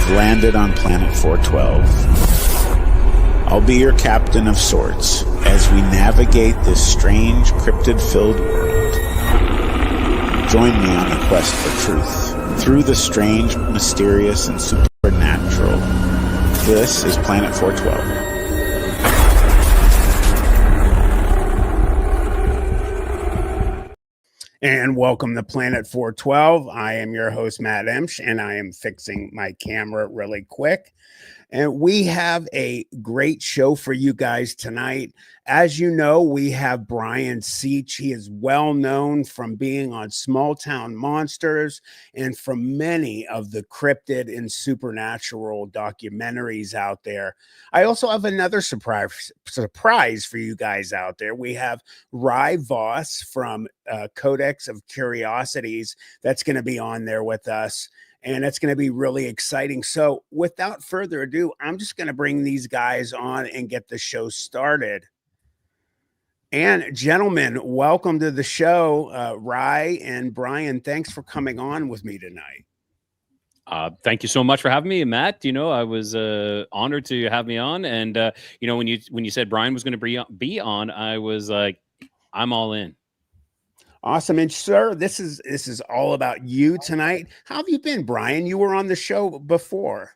You've landed on planet 412. I'll be your captain of sorts as we navigate this strange, cryptid-filled world. Join me on the quest for truth, through the strange, mysterious, and supernatural. This is Planet 412. And welcome to Planet 412. I am your host, Matt Emch, and I am fixing my camera really quick. And we have a great show for you guys tonight. As you know, we have Brian Seech. He is well known from being on Small Town Monsters and from many of the cryptid and supernatural documentaries out there. I also have another surprise for you guys out there. We have Rye Voss from Codex of Curiosities that's going to be on there with us. And it's going to be really exciting. So without further ado, I'm just going to bring these guys on and get the show started. And gentlemen, welcome to the show. Rye and Brian, thanks for coming on with me tonight. Thank you so much for having me, Matt. You know, I was honored to have me on. And, you know, when you said Brian was going to be on, I was like, I'm all in. Awesome. And sir, this is all about you tonight. How have you been, Brian? You were on the show before.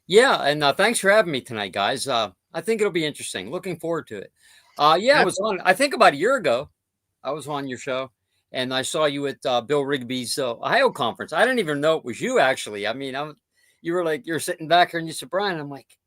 Yeah, and thanks for having me tonight, guys. I think it'll be interesting. Looking forward to it. Yeah, I was on, I think about a year ago, I was on your show, and I saw you at Bill Rigby's Ohio conference. I didn't even know it was you, actually. I mean, you were like, you're sitting back here, and you said, Brian, I'm like,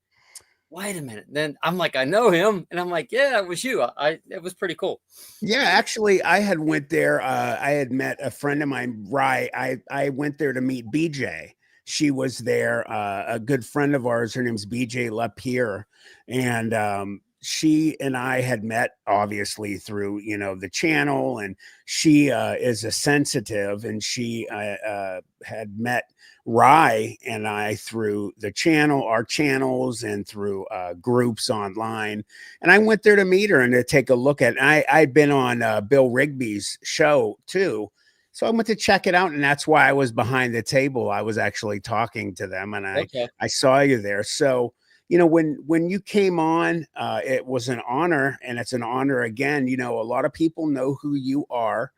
wait a minute. Then I'm like, I know him. And I'm like, yeah, it was you. It was pretty cool. Yeah, actually, I had went there. I had met a friend of mine, Rye. I went there to meet BJ. She was there. A good friend of ours, her name's BJ LaPierre. And she and I had met obviously through, you know, the channel, and she is a sensitive, and she had met Rye and I through the channel, our channels, and through groups online. And I went there to meet her and to take a look at it. I'd been on Bill Rigby's show too. So I went to check it out, and that's why I was behind the table. I was actually talking to them, and I saw you there. So, you know, when you came on, it was an honor, and it's an honor again. You know, a lot of people know who you are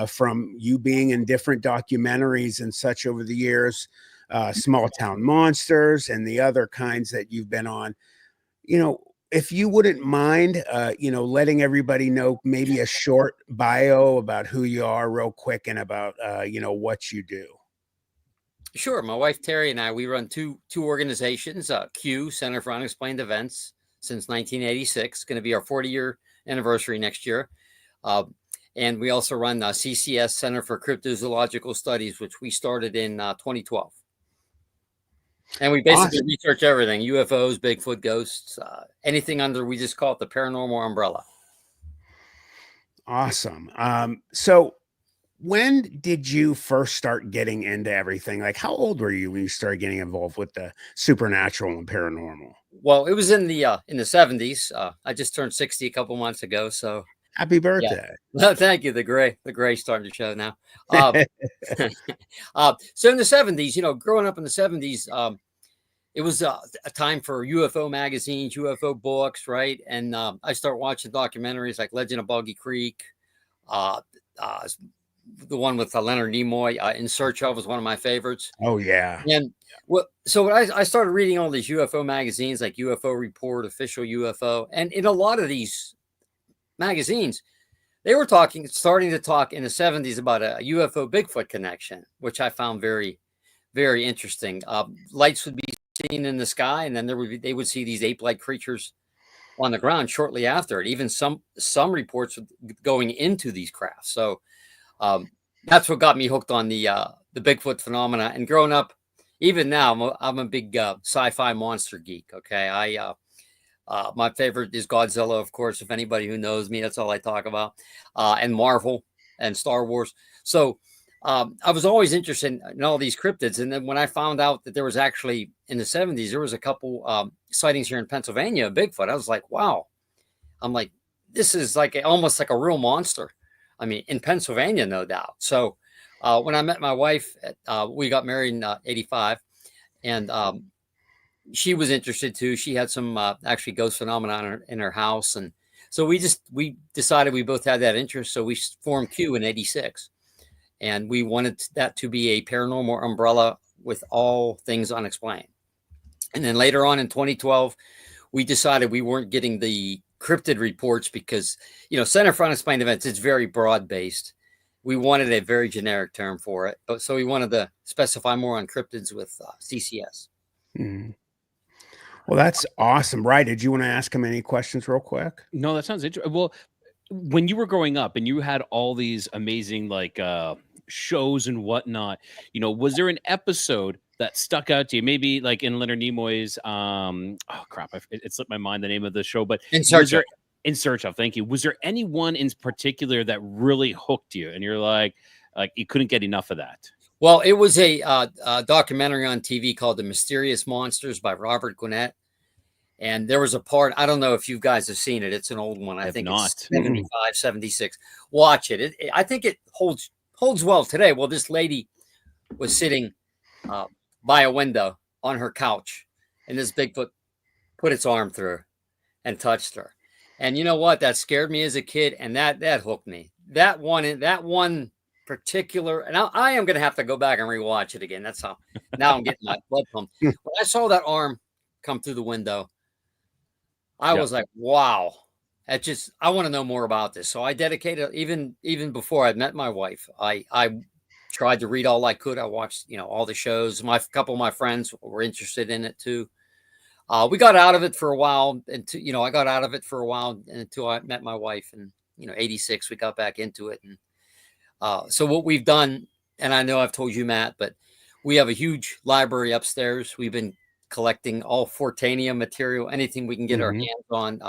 from you being in different documentaries and such over the years, Small Town Monsters and the other kinds that you've been on. You know, if you wouldn't mind, you know, letting everybody know maybe a short bio about who you are real quick and about, you know, what you do. Sure. My wife, Terry, and I, we run two organizations, Q, Center for Unexplained Events, since 1986. Going to be our 40-year anniversary next year. And we also run CCS, Center for Cryptozoological Studies, which we started in 2012. And we basically research everything: UFOs, Bigfoot, ghosts, anything under, we just call it the paranormal umbrella. Awesome. So when did you first start getting into everything? Like, how old were you when you started getting involved with the supernatural and paranormal? Well, it was in the 70s. I just turned 60 a couple months ago, so happy birthday. Yeah. Well, thank you. The gray starting to show now. So in the 70s, you know, growing up in the 70s, it was a time for UFO magazines, UFO books, right? And I start watching documentaries like Legend of Boggy Creek, the one with Leonard Nimoy, In Search Of, was one of my favorites. Oh yeah. And so I started reading all these UFO magazines like UFO Report, Official UFO, and in a lot of these magazines, they were starting to talk in the 70s about a UFO Bigfoot connection, which I found very, very interesting. Lights would be seen in the sky, and then they would see these ape-like creatures on the ground shortly after it. Even some reports going into these crafts. So that's what got me hooked on the Bigfoot phenomena. And growing up, even now, I'm a big sci-fi monster geek. Okay, my favorite is Godzilla, of course. If anybody who knows me, that's all I talk about. And Marvel and Star Wars. So I was always interested in all these cryptids. And then when I found out that there was actually in the 70s, there was a couple sightings here in Pennsylvania of Bigfoot, I was like, wow. I'm like, this is like almost like a real monster. I mean, in Pennsylvania, no doubt. So when I met my wife, we got married in 85. and she was interested too. She had some actually ghost phenomena in her house, and so we decided we both had that interest. So we formed Q in '86, and we wanted that to be a paranormal umbrella with all things unexplained. And then later on in 2012, we decided we weren't getting the cryptid reports because, Center for Unexplained Events is very broad based. We wanted a very generic term for it. So we wanted to specify more on cryptids with CCS. Mm. Well, that's awesome. Right. Did you want to ask him any questions real quick? No, that sounds interesting. Well, when you were growing up and you had all these amazing shows and whatnot, was there an episode that stuck out to you? Maybe like in Leonard Nimoy's it slipped my mind the name of the show, but In Search of. Thank you. Was there anyone in particular that really hooked you and you're like you couldn't get enough of that? Well, it was a documentary on TV called The Mysterious Monsters by Robert Gwinnett. And there was a part, I don't know if you guys have seen it. It's an old one. I think it's 75, 76. Watch it. I think it holds well today. Well, this lady was sitting by a window on her couch, and this Bigfoot put its arm through her and touched her. And you know what? That scared me as a kid, and that hooked me. That one particular, and I am going to have to go back and rewatch it again. That's how now I'm getting my blood pumped. When I saw that arm come through the window, I was like, wow, I want to know more about this. So I dedicated, even before I met my wife, I tried to read all I could. I watched, all the shows. Couple of my friends were interested in it too. We got out of it for a while, I got out of it for a while until I met my wife, and '86 we got back into it. And so what we've done, and I know I've told you, Matt, but we have a huge library upstairs. We've been collecting all Fortanium material, anything we can get our hands on,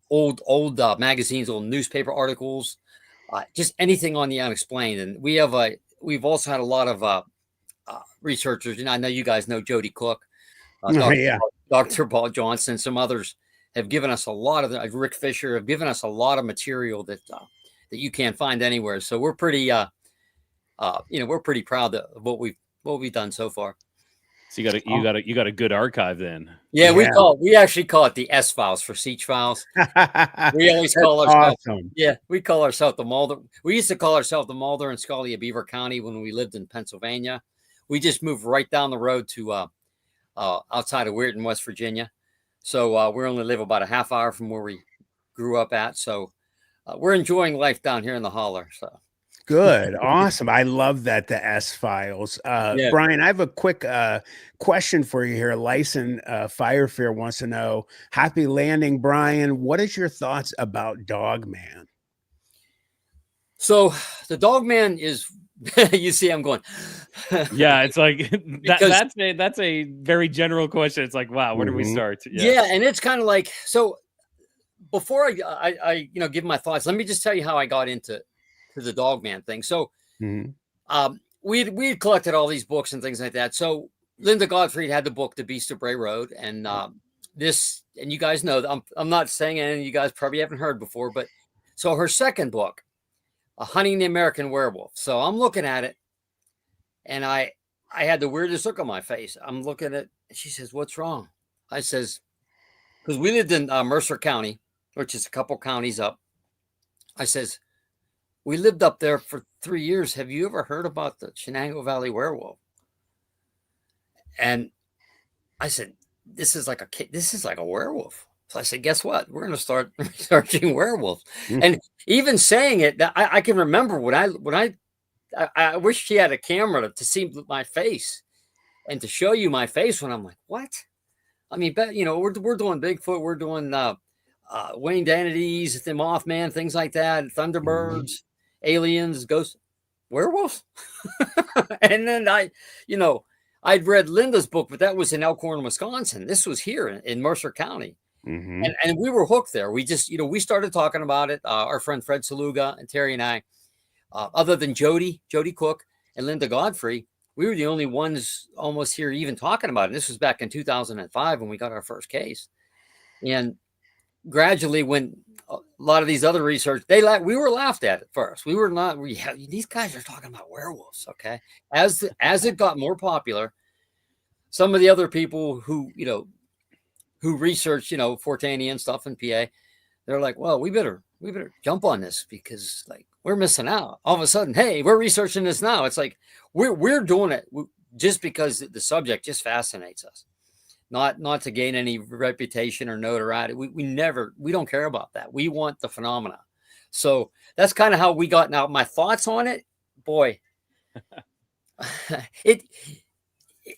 old magazines, old newspaper articles, just anything on the unexplained. And we've also had a lot of researchers, and I know you guys know Jody Cook, Dr. Paul Johnson, some others have given us a lot of Rick Fisher have given us a lot of material that you can't find anywhere. So we're pretty proud of what we've done so far. So you got a good archive then. Yeah, we actually call it the S files for Seech files. We always call ourselves. Awesome. Yeah, we call ourselves the Mulder. We used to call ourselves the Mulder and Scully of Beaver County when we lived in Pennsylvania. We just moved right down the road to outside of Weirton, West Virginia. So we only live about a half hour from where we grew up at. So we're enjoying life down here in the holler. So. Good. Awesome. I love that. The S files. Brian, I have a quick question for you here. Lyson Fire Fear wants to know, happy landing, Brian. What is your thoughts about Dogman? So the Dogman is, you see, I'm going. Yeah, it's like that's a very general question. It's like, wow, where do we start? Yeah, and it's kind of like, so before I give my thoughts, let me just tell you how I got into the Dogman thing. So we had collected all these books and things like that. So Linda Gottfried had the book The Beast of Bray Road, and and you guys know, I'm not saying anything you guys probably haven't heard before, but so her second book, Hunting the American Werewolf. So I'm looking at it, and I had the weirdest look on my face. I'm looking at, she says, "What's wrong?" I says, because we lived in Mercer County, which is a couple counties up. I says, "We lived up there for 3 years. Have you ever heard about the Shenango Valley werewolf?" And I said, this is like a werewolf. So I said, guess what? We're going to start researching werewolves. And even saying it, I can remember when I wish she had a camera to see my face and to show you my face when I'm like, what? I mean, we're doing Bigfoot. We're doing winged entities, the Mothman, things like that, Thunderbirds, aliens, ghosts, werewolves. And then I'd read Linda's book, but that was in Elkhorn, Wisconsin. This was here in Mercer County. And we were hooked there. We just, we started talking about it. Our friend Fred Saluga and Terry and I, other than Jody Cook and Linda Godfrey, we were the only ones almost here even talking about it. This was back in 2005 when we got our first case. And gradually, when a lot of these other research, we were laughed at first. We were not. These guys are talking about werewolves. Okay, as it got more popular, some of the other people who, who research, Fortania and stuff in PA, they're like, well, we better jump on this because like we're missing out. All of a sudden, hey, we're researching this now. It's like we're doing it just because the subject just fascinates us, not to gain any reputation or notoriety. We don't care about that. We want the phenomena. So that's kind of how we got. Now my thoughts on it, boy,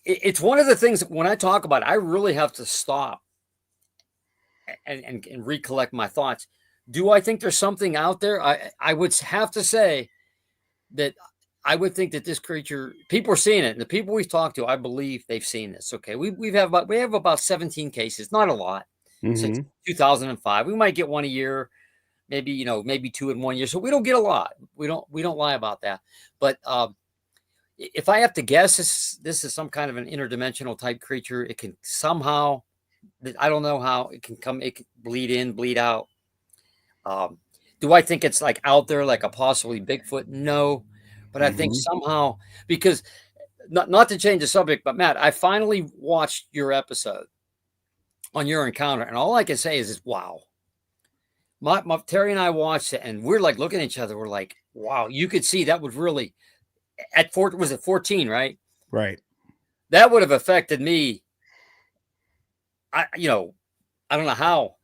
it's one of the things that when I talk about it, I really have to stop and recollect my thoughts. Do I think there's something out there? I would have to say that I would think that this creature, people are seeing it, and the people we've talked to, I believe they've seen this. Okay, we have about 17 cases, not a lot, since 2005. We might get one a year, maybe maybe two in 1 year. So we don't get a lot. We don't lie about that. But if I have to guess, this is some kind of an interdimensional type creature. It can somehow, I don't know how it can come. It can bleed in, bleed out. Do I think it's like out there, like a possibly Bigfoot? No, but I think somehow, because not to change the subject, but Matt, I finally watched your episode on your encounter, and all I can say is wow. My Terry and I watched it, and we're like looking at each other. We're like, wow, you could see that would really was it 14, right? Right. That would have affected me. I don't know how.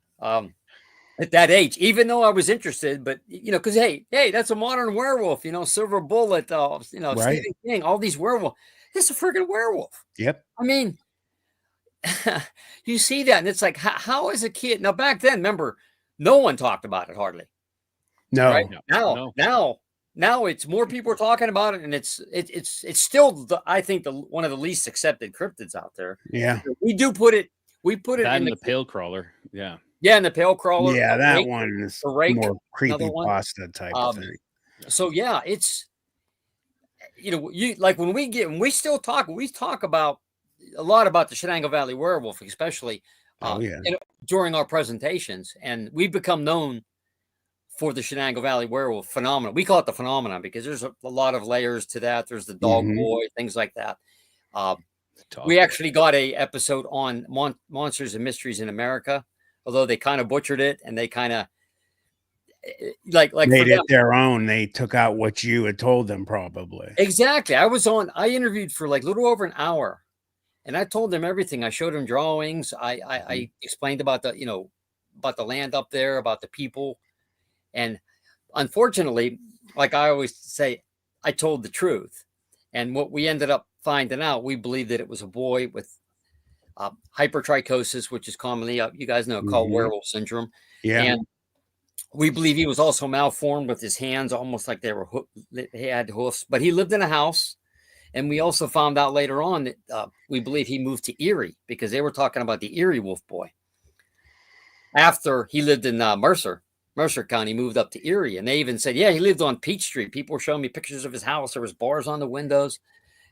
At that age, even though I was interested, but because hey, that's a modern werewolf, Silver Bullet, right. Stephen King, all these werewolves. It's a freaking werewolf. Yep. I mean, you see that, and it's like, how is a kid now? Back then, remember, no one talked about it hardly. No. Right? No. Now it's more people are talking about it, and it's still I think one of the least accepted cryptids out there. Yeah. We put it that in the pale crawler. Yeah. Yeah, and the pale crawler. Yeah, that one is more creepy pasta type thing. So yeah, it's you like when we still talk. We talk about a lot about the Shenango Valley werewolf, especially during our presentations, and we've become known for the Shenango Valley werewolf phenomenon. We call it the phenomenon because there's a lot of layers to that. There's the dog boy, things like that. We actually got a episode on monsters and mysteries in America. Although they kind of butchered it and they kind of like made it their own. They took out what you had told them, probably. Exactly. I interviewed for like a little over an hour, and I told them everything. I showed them drawings. I explained about the land up there, about the people, and unfortunately, like I always say, I told the truth. And what we ended up finding out, we believed that it was a boy with hypertrichosis, which is commonly, you guys know, called werewolf syndrome. Yeah. And we believe he was also malformed with his hands, almost like he had hoofs, but he lived in a house. And we also found out later on that we believe he moved to Erie because they were talking about the Erie wolf boy. After he lived in Mercer County, moved up to Erie. And they even said, yeah, he lived on Peach Street. People were showing me pictures of his house. There was bars on the windows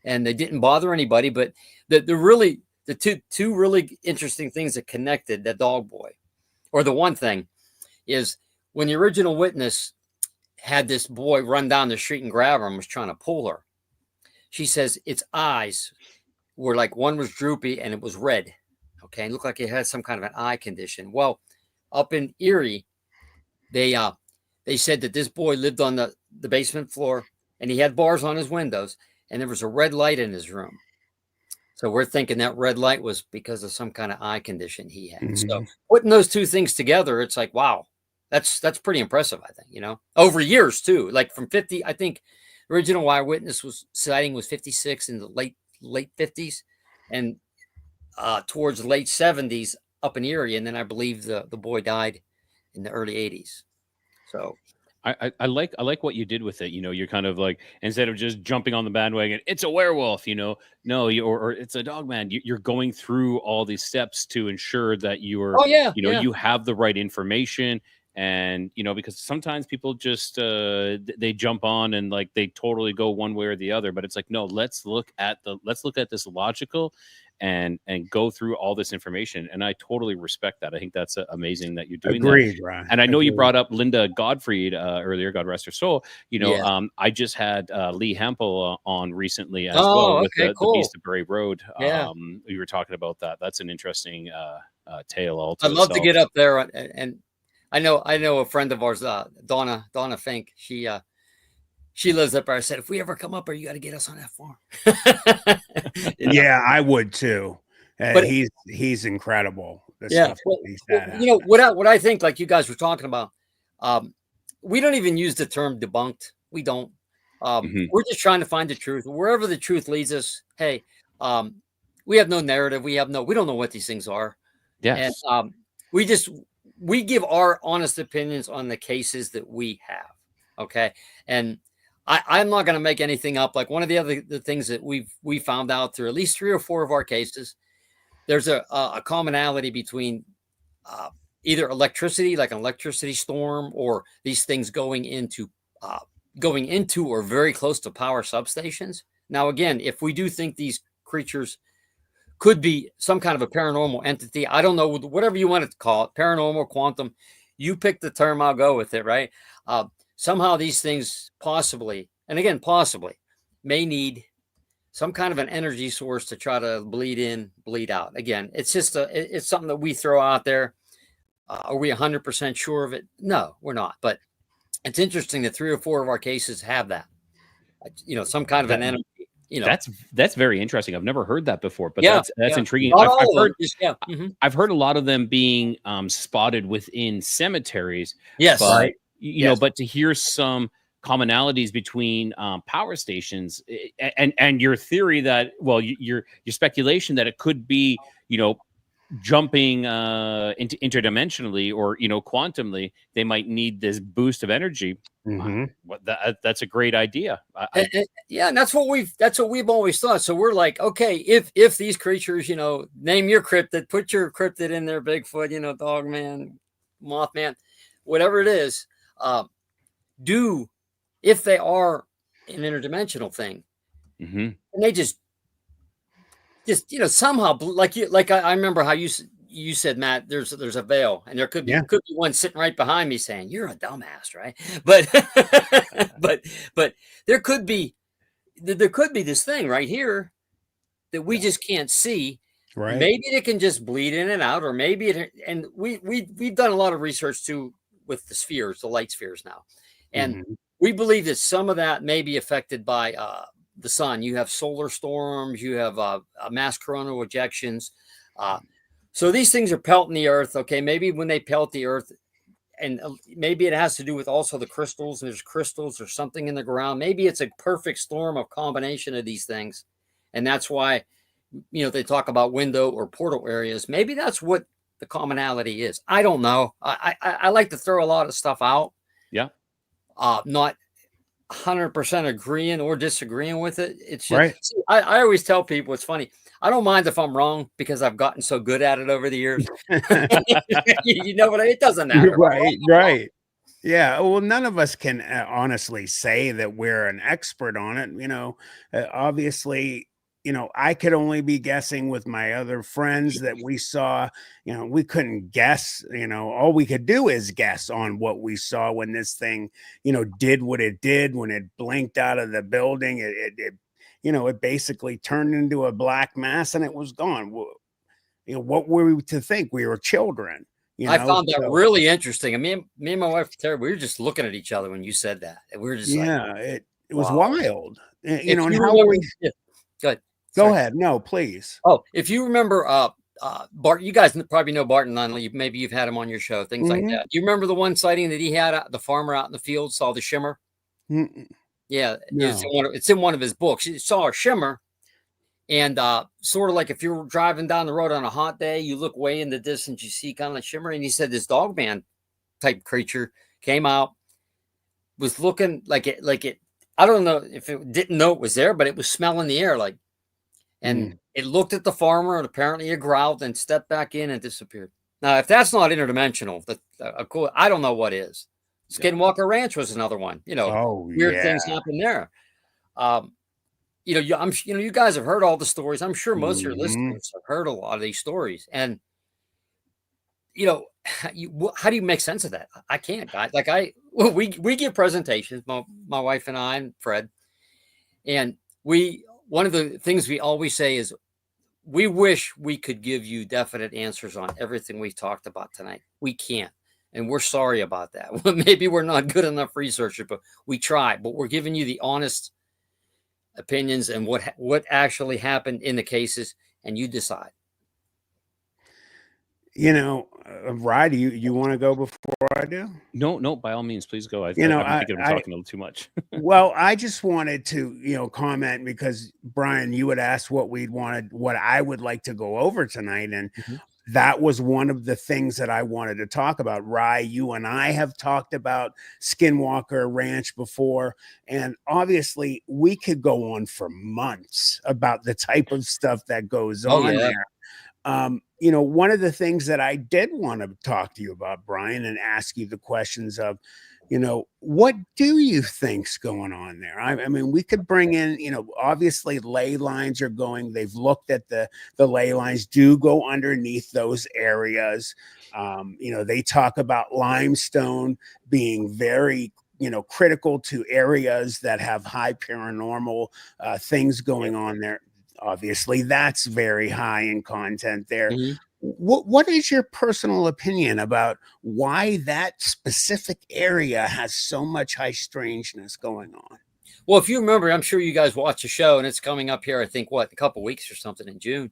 and they didn't bother anybody. But the two really interesting things that connected that dog boy, or the one thing, is when the original witness had this boy run down the street and grab her and was trying to pull her. She says its eyes were like, one was droopy and it was red. Okay. It looked like it had some kind of an eye condition. Well, up in Erie, they said that this boy lived on the basement floor and he had bars on his windows and there was a red light in his room. So we're thinking that red light was because of some kind of eye condition he had. So putting those two things together, it's like, wow, that's pretty impressive, I think, over years too. Like from 50, I think original eyewitness sighting was 56 in the late 50s and towards the late 70s up in Erie. And then I believe the boy died in the early 80s. So I like what you did with it. You're kind of like, instead of just jumping on the bandwagon, it's a werewolf, or it's a dogman. You're going through all these steps to ensure that you have the right information And because sometimes people just they jump on and like they totally go one way or the other, but it's like, no, let's look at this logical and go through all this information. And I totally respect that. I think that's amazing that you're doing Agreed, that. Ryan. And I know you Agreed. brought up Linda Gottfried earlier, God rest her soul. I just had Lee Hempel on recently as well with the Beast of Bray Road. We were talking about that. That's an interesting tale all to I'd love itself. to get up there and I know a friend of ours, Donna Fink. She lives up there. I said, if we ever come up there, you got to get us on that farm. Yeah, I would too. But he's incredible. What I think, like you guys were talking about, we don't even use the term debunked. We don't. We're just trying to find the truth. Wherever the truth leads us. Hey, we have no narrative. We don't know what these things are. Yes. And we give our honest opinions on the cases that we have. Okay. And I'm not going to make anything up. Like one of the things that we found out through at least 3 or 4 of our cases, there's a commonality between either electricity, like an electricity storm, or these things going into or very close to power substations. Now, again, if we do think these creatures could be some kind of a paranormal entity, I don't know, whatever you want to call it, paranormal, quantum, you pick the term, I'll go with it, right? Somehow these things possibly may need some kind of an energy source to try to bleed in, bleed out. Again, it's just it's something that we throw out there. Are we 100% sure of it? No, we're not. But it's interesting that 3 or 4 of our cases have that, some kind of an energy. That's very interesting. I've never heard that before, but that's intriguing. I've heard a lot of them being spotted within cemeteries. Yes, but but to hear some commonalities between power stations and your theory that, well, your speculation that it could be, jumping into interdimensionally or quantumly, they might need this boost of energy. That's a great idea. And that's what we've always thought. So we're like, okay, if these creatures, name your cryptid, put your cryptid in there, Bigfoot, Dogman, Mothman, whatever it is, if they are an interdimensional thing, and they just somehow, I remember how you said, Matt, there's a veil, and there could be one sitting right behind me saying, you're a dumbass, right? But but there could be this thing right here that we just can't see. Right. Maybe it can just bleed in and out, or maybe and we've done a lot of research too with the light spheres now, and we believe that some of that may be affected by the sun. You have solar storms, you have mass coronal ejections. So these things are pelting the earth. Okay, maybe when they pelt the earth, and maybe it has to do with also the crystals. There's crystals or something in the ground. Maybe it's a perfect storm of combination of these things. And that's why, they talk about window or portal areas. Maybe that's what the commonality is. I don't know. I like to throw a lot of stuff out. Yeah. Not 100% agreeing or disagreeing with it. It's just, right. I always tell people, it's funny. I don't mind if I'm wrong because I've gotten so good at it over the years. It doesn't matter. Right. Yeah. Well, none of us can honestly say that we're an expert on it. Obviously, I could only be guessing with my other friends that we saw. We couldn't guess. All we could do is guess on what we saw when this thing, did what it did when it blinked out of the building. It basically turned into a black mass and it was gone. What were we to think? We were children. I found that really interesting. I mean, me and my wife, Terry, we were just looking at each other when you said that. And we were just it was wild. Go ahead. No, please. Oh, if you remember, Bart, you guys probably know Barton Nunley. Maybe you've had him on your show, things like that. You remember the one sighting that he had, the farmer out in the field saw the shimmer? Yeah, no. It's in one of his books. He saw a shimmer, and sort of like if you're driving down the road on a hot day, you look way in the distance, you see kind of a shimmer, and he said this dogman type creature came out, was looking like it. I don't know if it didn't know it was there, but it was smelling the air and it looked at the farmer, and apparently it growled and stepped back in and disappeared. Now, if that's not interdimensional, cool. I don't know what is. Skinwalker Ranch was another one. Weird things happen there. You guys have heard all the stories. I'm sure most of your listeners have heard a lot of these stories, and how do you make sense of that? I can't. We give presentations, my wife and I and Fred, and one of the things we always say is we wish we could give you definite answers on everything we talked about tonight. We can't, and we're sorry about that. Maybe we're not good enough researchers, but we try. But we're giving you the honest opinions and what actually happened in the cases, and you decide. Rye, do you want to go before I do? No, by all means, please go. I think I'm talking a little too much. Well, I just wanted to, comment because Brian, you had asked what I would like to go over tonight. And that was one of the things that I wanted to talk about. Rye, you and I have talked about Skinwalker Ranch before, and obviously we could go on for months about the type of stuff that goes on there. One of the things that I did want to talk to you about, Brian, and ask you the questions of, what do you think's going on there? I mean, we could bring in, obviously ley lines are going, they've looked at the ley lines do go underneath those areas. They talk about limestone being very, critical to areas that have high paranormal things going on there. Obviously, that's very high in content there. What is your personal opinion about why that specific area has so much high strangeness going on? Well, if you remember, I'm sure you guys watch the show, and it's coming up here, I think, a couple weeks or something in June.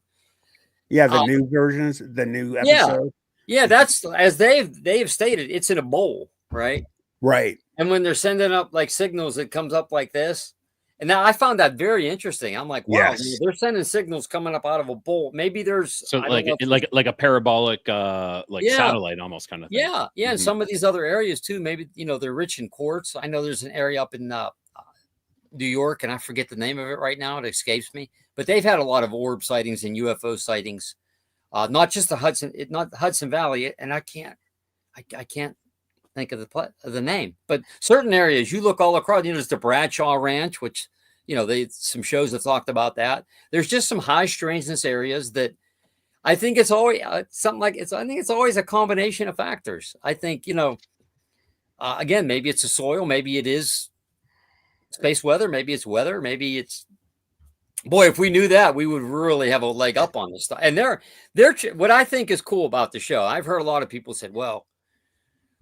Yeah, the new versions, the new episode. Yeah, that's as they've stated, it's in a bowl, right? Right. And when they're sending up like signals, it comes up like this. And now I found that very interesting. I'm like, wow, they're sending signals coming up out of a bowl. Maybe there's like a parabolic satellite almost kind of thing. Yeah. And some of these other areas too. Maybe they're rich in quartz. I know there's an area up in New York, and I forget the name of it right now. It escapes me. But they've had a lot of orb sightings and UFO sightings, not just the Hudson Valley. And I can't think of the name, but certain areas you look all across, there's the Bradshaw Ranch, which, some shows have talked about that. There's just some high strangeness areas that I think it's always I think it's always a combination of factors. I think, again, maybe it's the soil, maybe it is space weather, maybe it's weather, maybe it's, boy, if we knew that, we would really have a leg up on this stuff. And they're what I think is cool about the show. I've heard a lot of people said, well,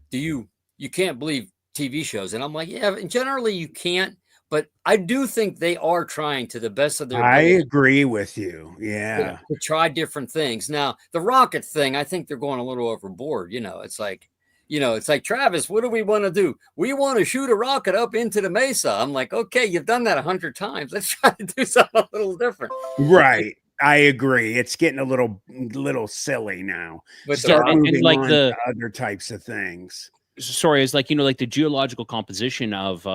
you can't believe TV shows. And I'm like, yeah, generally you can't, but I do think they are trying to the best of their ability. I agree with you. Yeah. To try different things. Now, the rocket thing, I think they're going a little overboard. It's like, Travis, what do we want to do? We want to shoot a rocket up into the mesa. I'm like, okay, you've done that 100 times. Let's try to do something a little different. Right. I agree. It's getting a little silly now. But start moving on to other types of things. Sorry, it's like like the geological composition of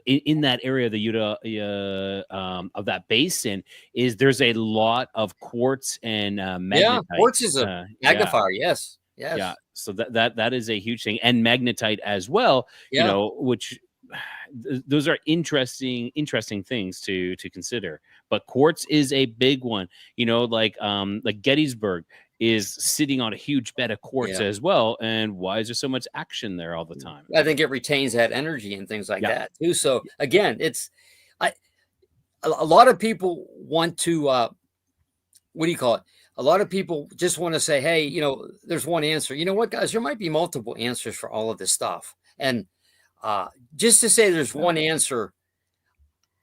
in that area of the of that basin is there's a lot of quartz and magnetite. Yeah, quartz is a magnifier. Yes. Yeah. So that is a huge thing, and magnetite as well. Yeah. Which those are interesting things to consider. But quartz is a big one. Like Gettysburg is sitting on a huge bed of quartz as well. And why is there so much action there all the time? I think it retains that energy and things like that too. So again, it's a lot of people want to what do you call it? A lot of people just want to say, hey, there's one answer. You know what, guys? There might be multiple answers for all of this stuff. And just to say there's one answer,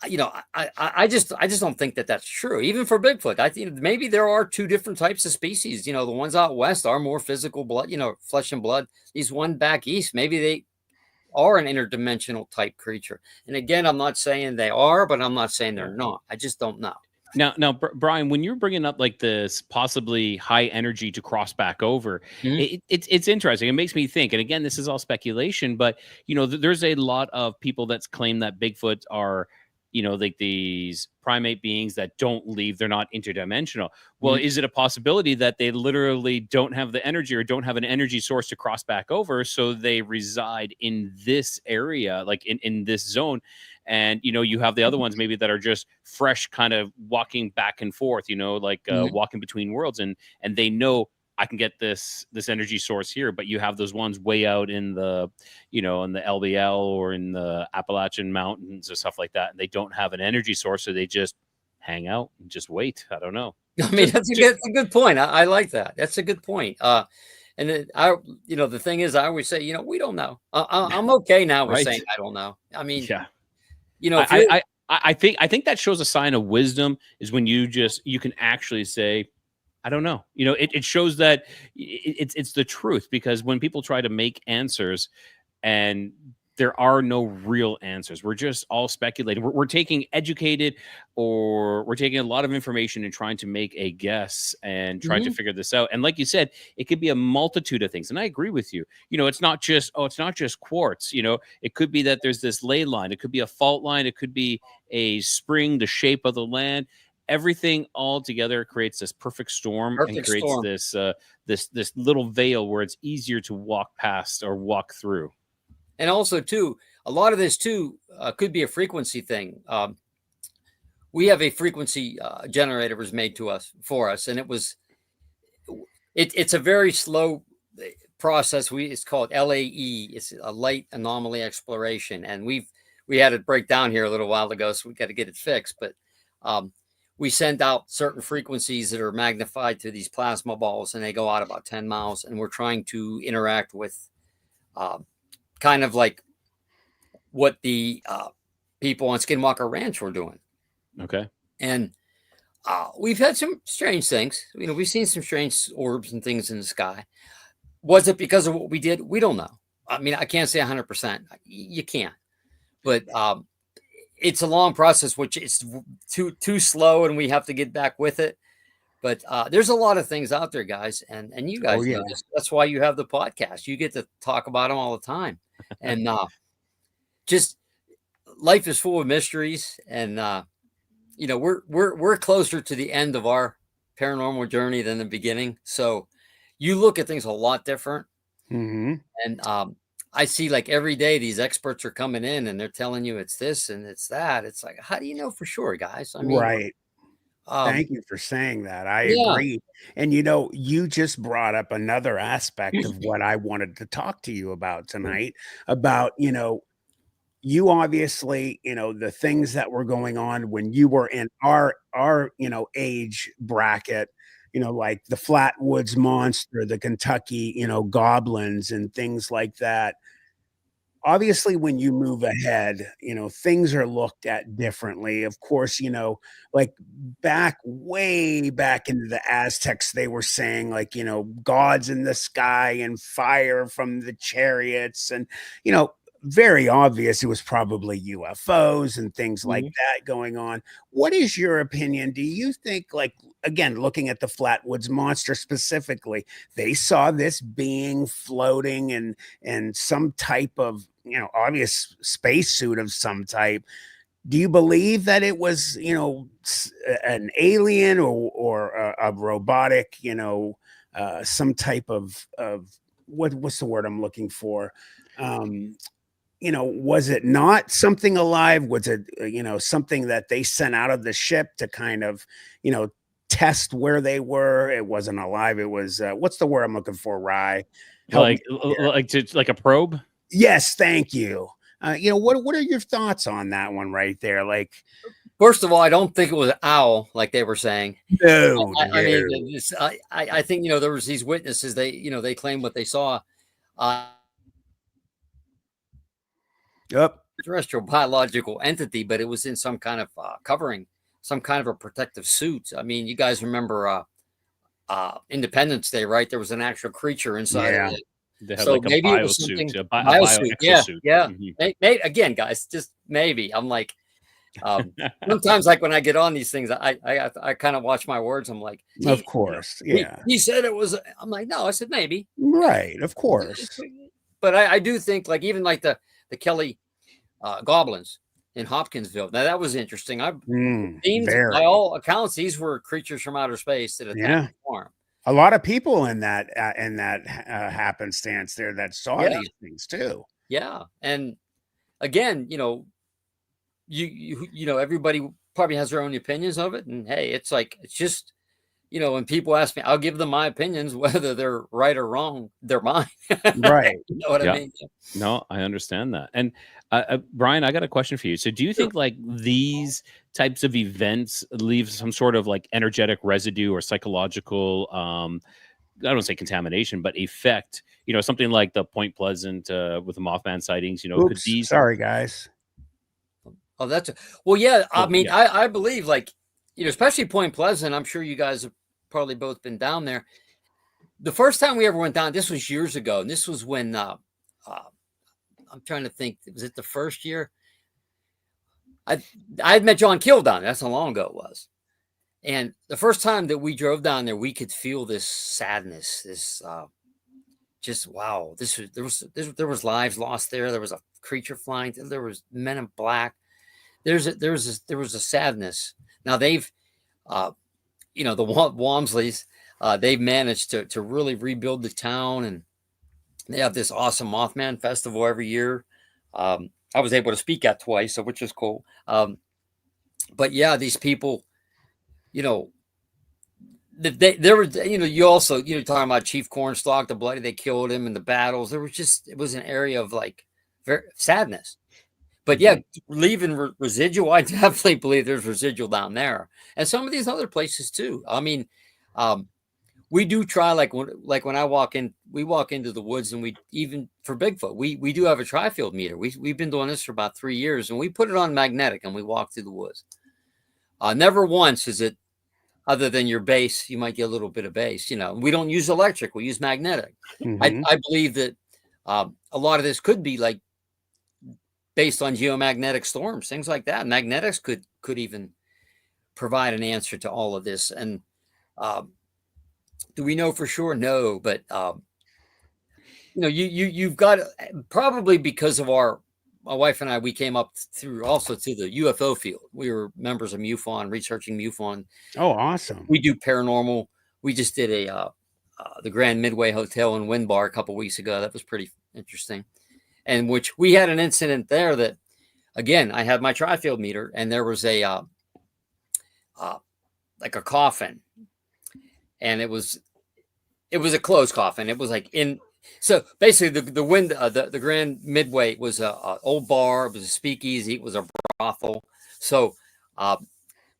I just don't think that that's true. Even for Bigfoot, I think maybe there are two different types of species. The ones out west are more physical blood, flesh and blood. These one back east, maybe they are an interdimensional type creature. And again, I'm not saying they are, but I'm not saying they're not. I just don't know. Now, Brian, when you're bringing up like this possibly high energy to cross back over, it's interesting. It makes me think. And again, this is all speculation, but there's a lot of people that claim that Bigfoot are like these primate beings that don't leave, they're not interdimensional. Well, is it a possibility that they literally don't have the energy or don't have an energy source to cross back over, so they reside in this area, like in this zone? And you have the other ones maybe that are just fresh, kind of walking back and forth, like walking between worlds, and they know, I can get this energy source here. But you have those ones way out in the, in the LBL or in the Appalachian Mountains or stuff like that, and they don't have an energy source, so they just hang out and just wait. I don't know. I mean, that's a good point. I like that. That's a good point. And then the thing is, I always say, we don't know. I'm okay now with saying I don't know. I mean, yeah. I think that shows a sign of wisdom, is when you can actually say, I don't know. It shows that it's the truth, because when people try to make answers, and there are no real answers, we're just all speculating. We're taking educated, or we're taking a lot of information and trying to make a guess and trying to figure this out. And like you said, it could be a multitude of things. And I agree with you. It's not just quartz. It could be that there's this ley line. It could be a fault line. It could be a spring, the shape of the land. Everything all together creates this perfect storm, and creates this little veil where it's easier to walk past or walk through. And also, too, a lot of this too could be a frequency thing. We have a frequency generator was made for us, and it's a very slow process. It's called LAE. It's a light anomaly exploration, and we had it break down here a little while ago, so we got to get it fixed. But we send out certain frequencies that are magnified to these plasma balls, and they go out about 10 miles. And we're trying to interact with kind of like what the people on Skinwalker Ranch were doing. Okay. And we've had some strange things. We've seen some strange orbs and things in the sky. Was it because of what we did? We don't know. I mean, I can't say 100%. You can't. But it's a long process, which is too slow, and we have to get back with it. But there's a lot of things out there, guys, and you guys know this. That's why you have the podcast. You get to talk about them all the time, and just life is full of mysteries. And we're closer to the end of our paranormal journey than the beginning. So you look at things a lot different, and I see, like, every day these experts are coming in and they're telling you it's this and it's that. It's like, how do you know for sure, guys? I mean, right. Thank you for saying that. I agree. And you just brought up another aspect of what I wanted to talk to you about tonight, about, you obviously, the things that were going on when you were in our age bracket, like the Flatwoods Monster, the Kentucky, goblins and things like that. Obviously, when you move ahead, things are looked at differently. Of course, like way back into the Aztecs, they were saying, like, gods in the sky and fire from the chariots, and, very obvious it was probably UFOs and things like that going on. What is your opinion? Do you think, like, again, looking at the Flatwoods Monster specifically, they saw this being floating and some type of, obvious spacesuit of some type? Do you believe that it was, an alien or a robotic, some type of what's the word I'm looking for? Was it not something alive? Was it, something that they sent out of the ship to kind of, test where they were? It wasn't alive. It was, what's the word I'm looking for, Rye? Like a probe? Yes. Thank you. What are your thoughts on that one right there? Like, first of all, I don't think it was an owl, like they were saying. No. I mean, I think, there was these witnesses, they claimed what they saw. Yep. Terrestrial biological entity, but it was in some kind of covering, some kind of a protective suit. I mean, you guys remember Independence Day, right? There was an actual creature inside of it. They had like a biosuit, a biosuit. Exosuit. Yeah. Again, guys, just maybe. I'm like, sometimes, like, when I get on these things, I kind of watch my words. I'm like, of course, he said it was. I'm like, no, I said maybe. Right, of course. But I do think, like, even like the Kelly goblins, in Hopkinsville. Now that was interesting. Seems Very. by all accounts, these were creatures from outer space that attacked the farm. A lot of people in that happenstance there that saw these things too. Yeah, and again, you know, you know, everybody probably has their own opinions of it, and hey, it's just, you know, when people ask me, I'll give them my opinions, whether they're right or wrong. They're mine, right? You know what I mean? No, I understand that. And Brian, I got a question for you. So, do you think like these types of events leave some sort of like energetic residue or psychological, I don't say contameration, but effect? You know, something like the Point Pleasant with the Mothman sightings. You know, Oops, could these? Sorry, guys. Oh, well, yeah. I mean, I believe, like, you know, especially Point Pleasant. I'm sure you guys have probably both been down there. The first time we ever went down, this was years ago, and this was when I'm trying to think. Was it the first year? I had met John Keel down there. That's how long ago it was. And the first time that we drove down there, we could feel this sadness, this just wow. There was lives lost there. There was a creature flying. There was men in black. There was a sadness. Now they've, you know, the Walmsleys, they've managed to really rebuild the town, and they have this awesome Mothman festival every year. I was able to speak at twice, so which is cool. But yeah, these people, you know, there were, you know, you also, you know, talking about Chief Cornstalk, the bloody, they killed him in the battles. There was just, it was an area of like very sadness. But yeah, leaving residual, I definitely believe there's residual down there, and some of these other places too. I mean, we do try, like when I walk in, we walk into the woods, and we, even for Bigfoot, we do have a tri-field meter. We've been doing this for about 3 years, and we put it on magnetic, and we walk through the woods. Never once is it, other than your base, you might get a little bit of base. You know, we don't use electric; we use magnetic. I believe that a lot of this could be like based on geomagnetic storms, things like that. Magnetics could even provide an answer to all of this. And do we know for sure? No, but you know, you've got, probably because of my wife and I, we came up through also to the UFO field. We were members of MUFON, researching MUFON. Oh, awesome. We do paranormal. We just did the Grand Midway Hotel in Wind Bar a couple weeks ago. That was pretty interesting. And which we had an incident there that, again, I had my tri-field meter, and there was a like a coffin, and it was a closed coffin. It was like so basically the Grand Midway was a old bar. It was a speakeasy. It was a brothel. So, but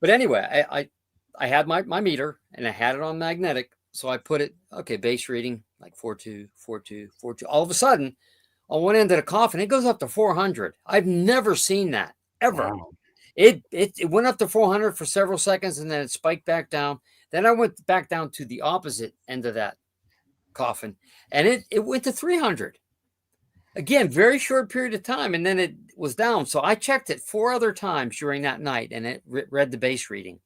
anyway, I had my meter, and I had it on magnetic. So I put it, okay, base reading like 42, 42, 42. All of a sudden, on one end of the coffin, it goes up to 400. I've never seen that ever. Wow. It went up to 400 for several seconds, and then it spiked back down. Then I went back down to the opposite end of that coffin, and it went to 300. Again, very short period of time, and then it was down. So I checked it 4 other times during that night, and it read the base reading.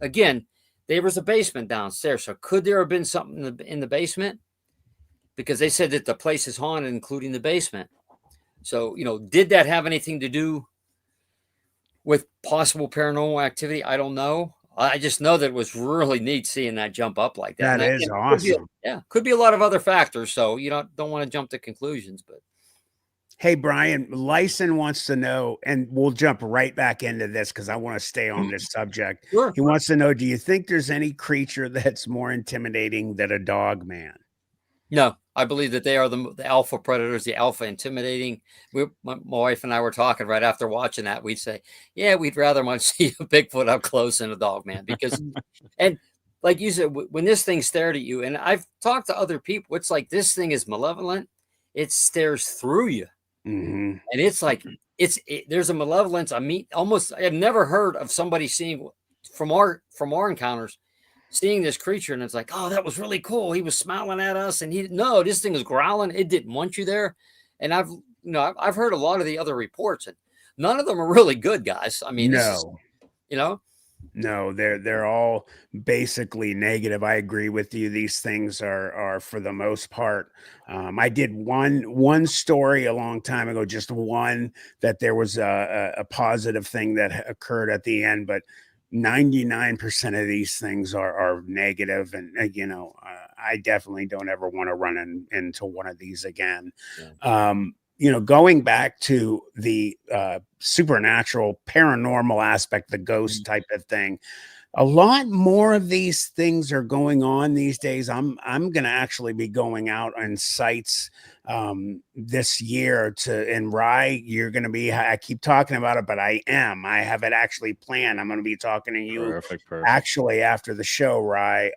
Again, there was a basement downstairs, so could there have been something in the basement? Because they said that the place is haunted, including the basement. So, you know, did that have anything to do with possible paranormal activity? I don't know. I just know that it was really neat seeing that jump up like that. That is awesome. Could be a lot of other factors. So you don't want to jump to conclusions. But hey, Brian, Lyson wants to know, and we'll jump right back into this because I want to stay on this subject. Sure. He wants to know, do you think there's any creature that's more intimidating than a dog man? No, I believe that they are the alpha predators, the alpha intimidating. My wife and I were talking right after watching that. We'd say, yeah, we'd rather much see a Bigfoot up close than a dog man, because, and like you said, when this thing stared at you, and I've talked to other people, it's like this thing is malevolent. It stares through you. And it's like, there's a malevolence. I mean, I've never heard of somebody seeing from our encounters, seeing this creature, and it's like, oh, that was really cool. He was smiling at us, and this thing was growling. It didn't want you there. And I've heard a lot of the other reports, and none of them are really good, guys. I mean, no, No, they're all basically negative. I agree with you. These things are for the most part. I did one story a long time ago, just one that there was a positive thing that occurred at the end, but 99% of these things are negative, and I definitely don't ever want to run into one of these again. Yeah. Going back to the supernatural, paranormal aspect, the ghost Mhm. type of thing, a lot more of these things are going on these days. I'm going to actually be going out on sites this year in Rye. You're going to be, I keep talking about it, but I have it actually planned. I'm going to be talking to you Perfect. actually after the show, Rye.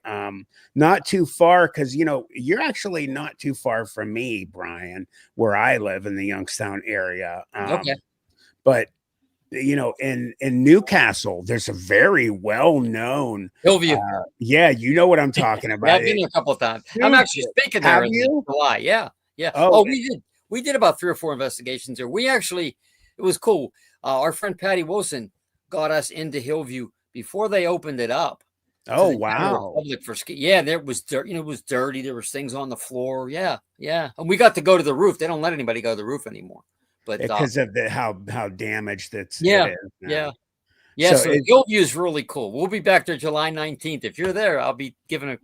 Not too far, because you're actually not too far from me, Brian, where I live in the Youngstown area. Okay. But in Newcastle, there's a very well-known, Hillview. yeah, you know what I'm talking Yeah, about. I've been there a couple of times. I'm Dude, actually speaking have there in you? July. Yeah, yeah. Oh, Oh, we did about 3 or 4 investigations there. It was cool. Our friend Patty Wilson got us into Hillview before they opened it up to oh, the general wow. public for ski. Yeah, there was dirt. It was dirty. There was things on the floor. Yeah, yeah. And we got to go to the roof. They don't let anybody go to the roof anymore. But Because of how damaged it yeah, is yeah. now. Yeah, So so Hillview is really cool. We'll be back there July 19th. If you're there, I'll be giving a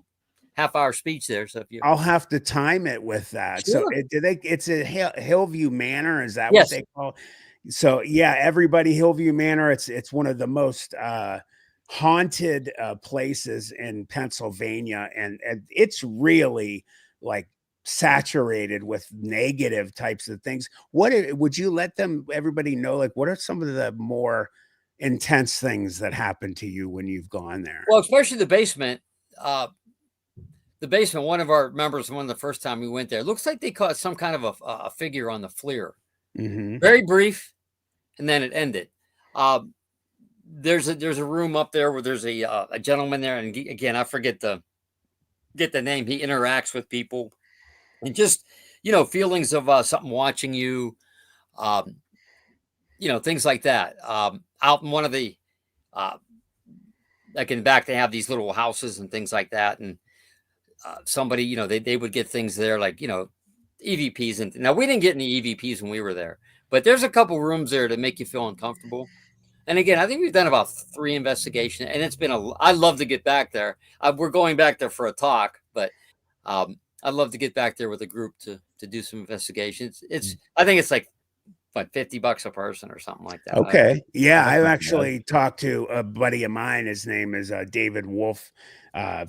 half-hour speech there. So if you I'll have to time it with that. So sure, it's a Hillview Manor. Is that what yes, they call? So yeah, everybody, Hillview Manor. It's one of the most haunted places in Pennsylvania, and it's really like saturated with negative types of things. Would you let everybody know, like, what are some of the more intense things that happen to you when you've gone there? well, especially the basement. The basement. One of our members, one of the first time we went there, looks like they caught some kind of a figure on the FLIR. Hmm. Very brief, and then it ended. There's a room up there where there's a gentleman there, and again, I forget the name. He interacts with people, and just feelings of something watching you. Um, things like that. Out in one of the, uh, like in the back, they have these little houses and things like that. And somebody, they would get things there like, EVPs. And now we didn't get any EVPs when we were there, but there's a couple rooms there to make you feel uncomfortable. And again, I think we've done about 3 investigations, and I'd love to get back there. We're going back there for a talk, but I'd love to get back there with a group to do some investigations. I think it's like $50 a person or something like that. Okay. Yeah, That's I've not bad. actually talked to a buddy of mine. His name is David Wolf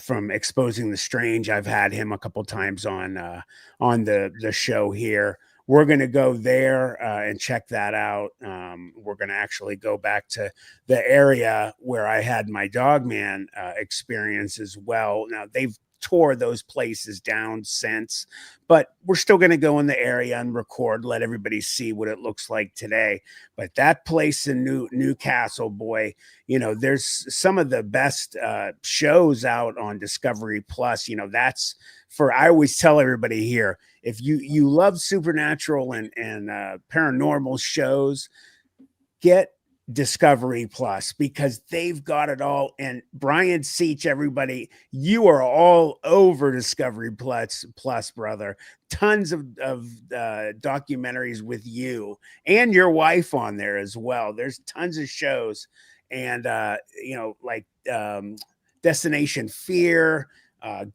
from Exposing the Strange. I've had him a couple times on the show here. We're going to go there and check that out. We're going to actually go back to the area where I had my dogman experience as well. Now, they've tore those places down since, but we're still going to go in the area and record, let everybody see what it looks like today. But that place in Newcastle, boy, there's some of the best shows out on Discovery Plus. That's I always tell everybody here, if you love supernatural and paranormal shows, get Discovery Plus, because they've got it all. And Brian Seech, everybody, you are all over Discovery Plus, brother. Tons of documentaries with you and your wife on there as well. There's tons of shows, and like Destination Fear,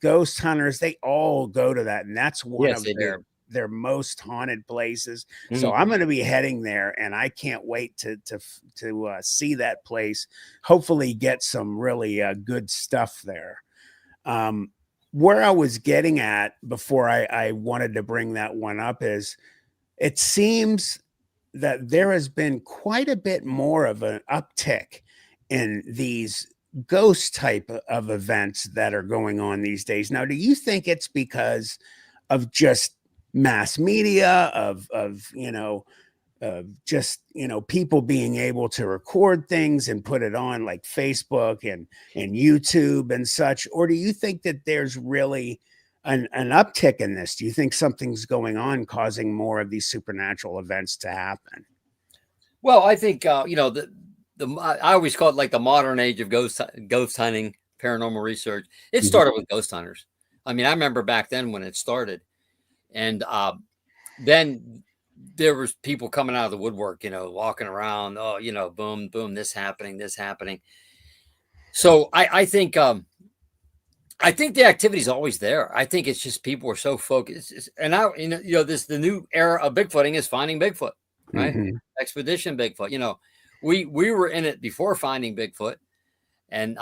Ghost Hunters. They all go to that, and that's one Yes, of they do. their most haunted places. So Mhm. I'm going to be heading there, and I can't wait to see that place. Hopefully, get some really good stuff there. Where I was getting at before I wanted to bring that one up is, it seems that there has been quite a bit more of an uptick in these ghost type of events that are going on these days. Now, do you think it's because of just mass media, of just people being able to record things and put it on like Facebook and YouTube and such? Or do you think that there's really an uptick in this? Do you think something's going on causing more of these supernatural events to happen? Well, I think I always call it like the modern age of ghost hunting, paranormal research. It started with ghost hunters. I mean, I remember back then when it started, and then there was people coming out of the woodwork, walking around. Oh, boom, boom, this happening. So I think the activity is always there. I think it's just people are so focused. And now, the new era of Bigfooting is finding Bigfoot, right? Expedition Bigfoot. We were in it before finding Bigfoot, and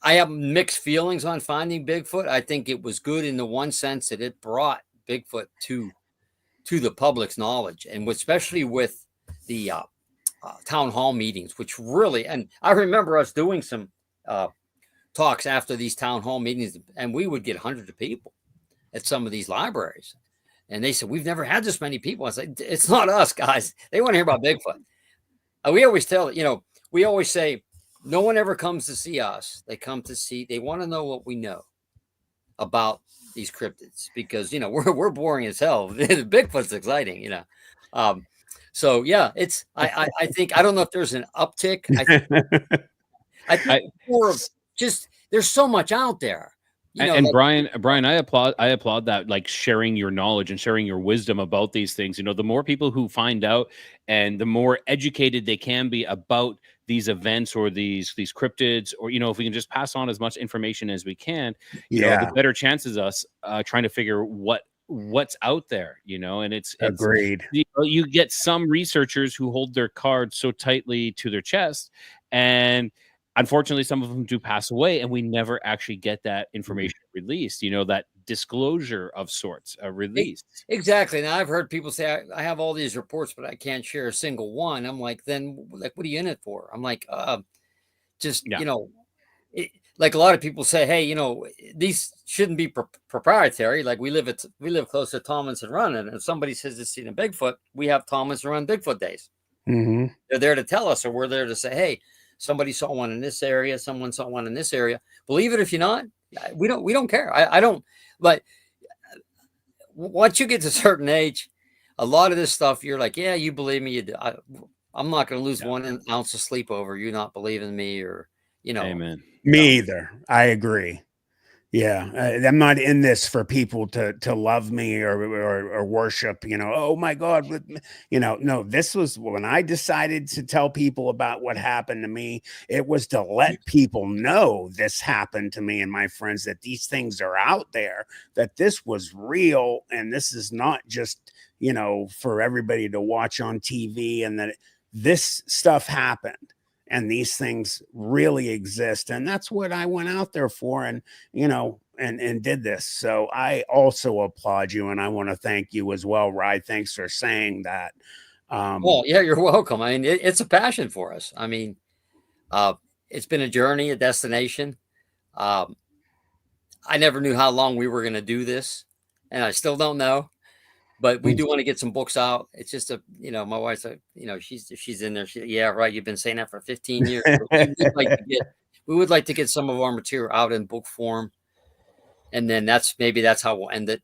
I have mixed feelings on finding Bigfoot. I think it was good in the one sense that it brought Bigfoot to the public's knowledge, and especially with the town hall meetings, which really, and I remember us doing some talks after these town hall meetings, and we would get hundreds of people at some of these libraries, and they said, we've never had this many people. I said, it's not us, guys. They want to hear about Bigfoot. We always tell, we always say, no one ever comes to see us. They want to know what we know about these cryptids, because we're boring as hell. Bigfoot's exciting, so yeah, it's I think, I don't know if there's an uptick. I think more of just, there's so much out there. And Brian, I applaud that, like, sharing your knowledge and sharing your wisdom about these things. The more people who find out, and the more educated they can be about these events or these cryptids, or if we can just pass on as much information as we can, the better chances us trying to figure what's out there. And it's agreed. You get some researchers who hold their cards so tightly to their chest, and unfortunately, some of them do pass away, and we never actually get that information released, that disclosure of sorts released. Exactly. Now, I've heard people say, I have all these reports, but I can't share a single one. I'm like, then, like, what are you in it for? I'm like, like a lot of people say, hey, these shouldn't be proprietary. Like, we live close to Thomas and Run, and if somebody says it's seen a Bigfoot, we have Thomas and Run Bigfoot days. They're there to tell us, or we're there to say, hey, somebody saw one in this area. Someone saw one in this area. Believe it if you're not. We don't care. I don't. But once you get to a certain age, a lot of this stuff, you're like, yeah, you believe me. I'm not going to lose 1 ounce of sleep over you not believing me, or Amen. Me either. I agree. Yeah, I'm not in this for people to love me or worship. Oh my God, no. This was when I decided to tell people about what happened to me. It was to let people know this happened to me and my friends, that these things are out there, that this was real, and this is not just for everybody to watch on TV, and that this stuff happened. And these things really exist. And that's what I went out there for, and did this. So I also applaud you, and I want to thank you as well, Rye. Thanks for saying that. Well, yeah, you're welcome. I mean, it's a passion for us. I mean, it's been a journey, a destination. I never knew how long we were going to do this, and I still don't know. But we do want to get some books out. It's just my wife's she's in there. Yeah, right. You've been saying that for 15 years. We would like to get some of our material out in book form, and then that's how we'll end it.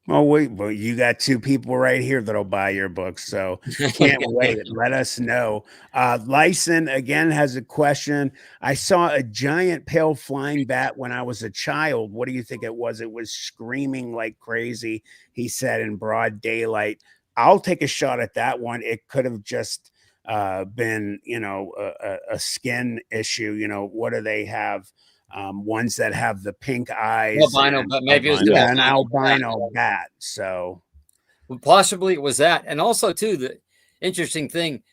Well, you got 2 people right here that'll buy your book, so can't wait. Let us know. Lyson again has a question. I saw a giant pale flying bat when I was a child. What do you think it was? It was screaming like crazy, he said, in broad daylight. I'll take a shot at that one. It could have just been, a skin issue. What do they have? Ones that have the pink eyes, albino, but maybe it was an albino bat. So possibly it was that. And also too, the interesting thing,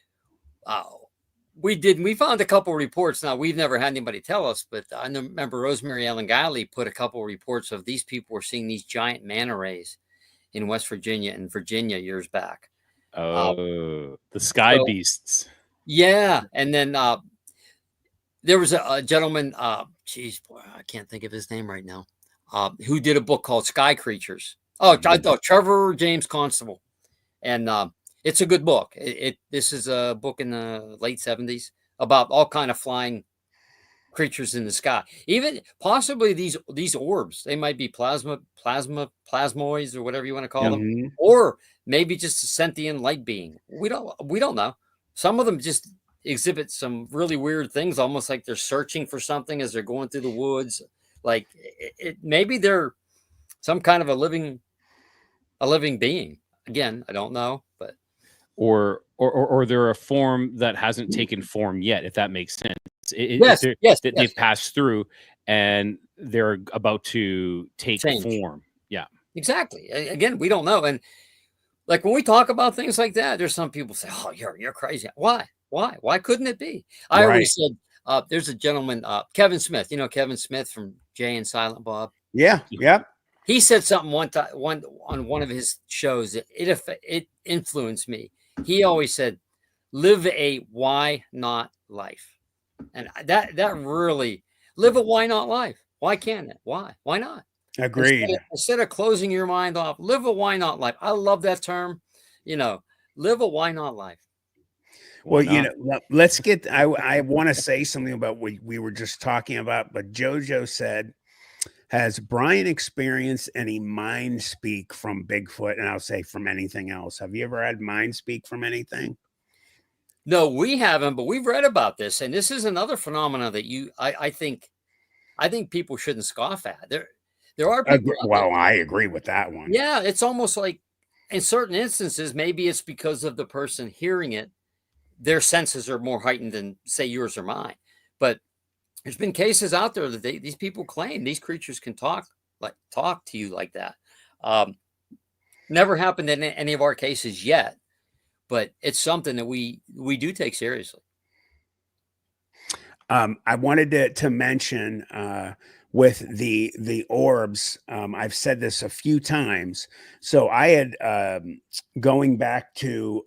we found a couple reports. Now, we've never had anybody tell us, but I remember Rosemary Ellen Guiley put a couple reports of these people were seeing these giant manta rays in West Virginia and Virginia years back. Oh, the sky beasts. Yeah. And then there was a gentleman, I can't think of his name right now, who did a book called Sky Creatures. Trevor James Constable. And it's a good book. This is a book in the late 70s about all kind of flying creatures in the sky. Even possibly these orbs, they might be plasmoids or whatever you want to call them, or maybe just a sentient light being. We don't know. some of them just exhibit some really weird things, almost like they're searching for something as they're going through the woods. Like maybe they're some kind of a living being. Again, I don't know, but or they're a form that hasn't taken form yet, if that makes sense. yes, yes, yes. They've passed through and they're about to take Change. form. Yeah, exactly. Again, we don't know. And like when we talk about things like that, there's some people say, "Oh, you're crazy." Why couldn't it be? I always said, there's a gentleman, Kevin Smith. You know Kevin Smith from Jay and Silent Bob. Yeah. Yep. He said something on one of his shows that it influenced me. He always said, "Live a why not life," and that really live a why not life. Why can't it? Why not? Agreed. Instead of closing your mind off, live a why not life. I love that term. Live a why not life. Well, let's get. I want to say something about what we were just talking about, but JoJo said, has Brian experienced any mind speak from Bigfoot? And I'll say from anything else. Have you ever had mind speak from anything? No, we haven't, but we've read about this, and this is another phenomenon that I think people shouldn't scoff at. There are people. Well, I agree with that one. Yeah, it's almost like in certain instances, maybe it's because of the person hearing it, their senses are more heightened than say yours or mine. But there's been cases out there that these people claim these creatures can talk to you like that. Never happened in any of our cases yet, but it's something that we do take seriously. I wanted to mention with the orbs. I've said this a few times. So I had going back to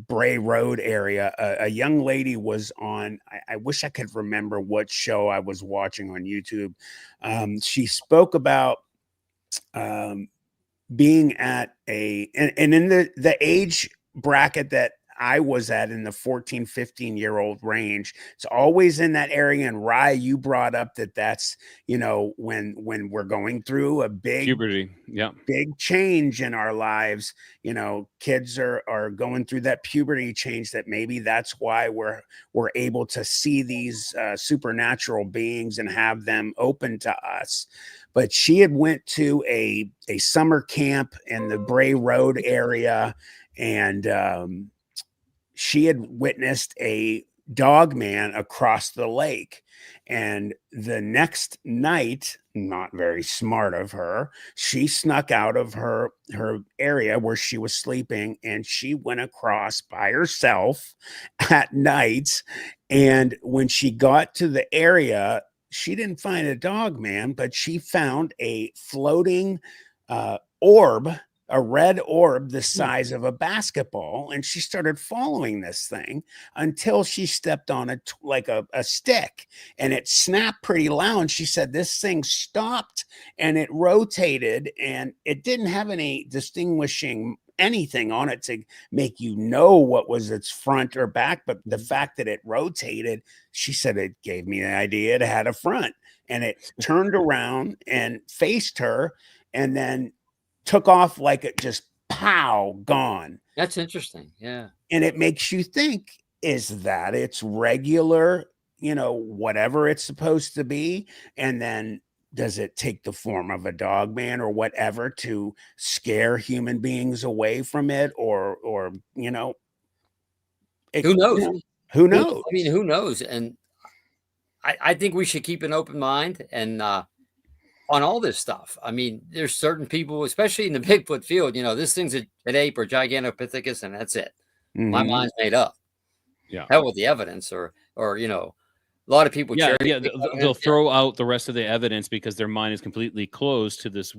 Bray Road area. A young lady was on. I wish I could remember what show I was watching on YouTube. She spoke about being at and in the age bracket that I was at, in the 14, 15-year-old range. It's always in that area. And Rye, you brought up that's, when we're going through a big puberty, big change in our lives, kids are going through that puberty change, that maybe that's why we're able to see these supernatural beings and have them open to us. But she had went to a summer camp in the Bray Road area, and she had witnessed a dogman across the lake. And the next night, not very smart of her, she snuck out of her area where she was sleeping, and she went across by herself at night. And when she got to the area, she didn't find a dogman, but she found a floating orb, a red orb the size of a basketball. And she started following this thing until she stepped on a stick, and it snapped pretty loud. She said this thing stopped and it rotated, and it didn't have any distinguishing anything on it to make what was its front or back. But the fact that it rotated, she said, it gave me the idea it had a front, and it turned around and faced her and then took off like it just gone. That's interesting. Yeah. And it makes you think, is that it's regular, whatever it's supposed to be? And then does it take the form of a dogman or whatever to scare human beings away from it? Or who knows? Who knows? I mean, who knows? And I think we should keep an open mind and on all this stuff. I mean, there's certain people, especially in the Bigfoot field, this thing's an ape or Gigantopithecus, and that's it. Mm-hmm. My mind's made up. Yeah. Hell with the evidence, or a lot of people. They'll throw out the rest of the evidence because their mind is completely closed to this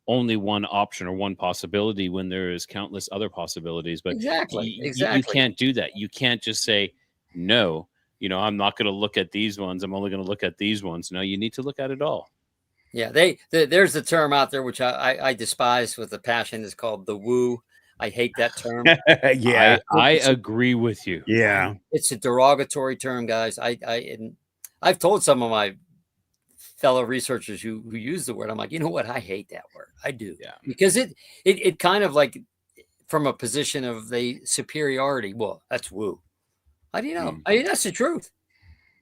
only one option or one possibility, when there is countless other possibilities. But exactly. You can't do that. You can't just say, no, I'm not going to look at these ones. I'm only going to look at these ones. No, you need to look at it all. Yeah, there's the term out there which I despise with a passion. Is called the woo. I hate that term. Yeah, I agree with you. Yeah, it's a derogatory term, guys. I've told some of my fellow researchers who use the word, I'm like, you know what? I hate that word. I do. Yeah, because it kind of like from a position of the superiority. Well, that's woo. How do you know? I mean, that's the truth.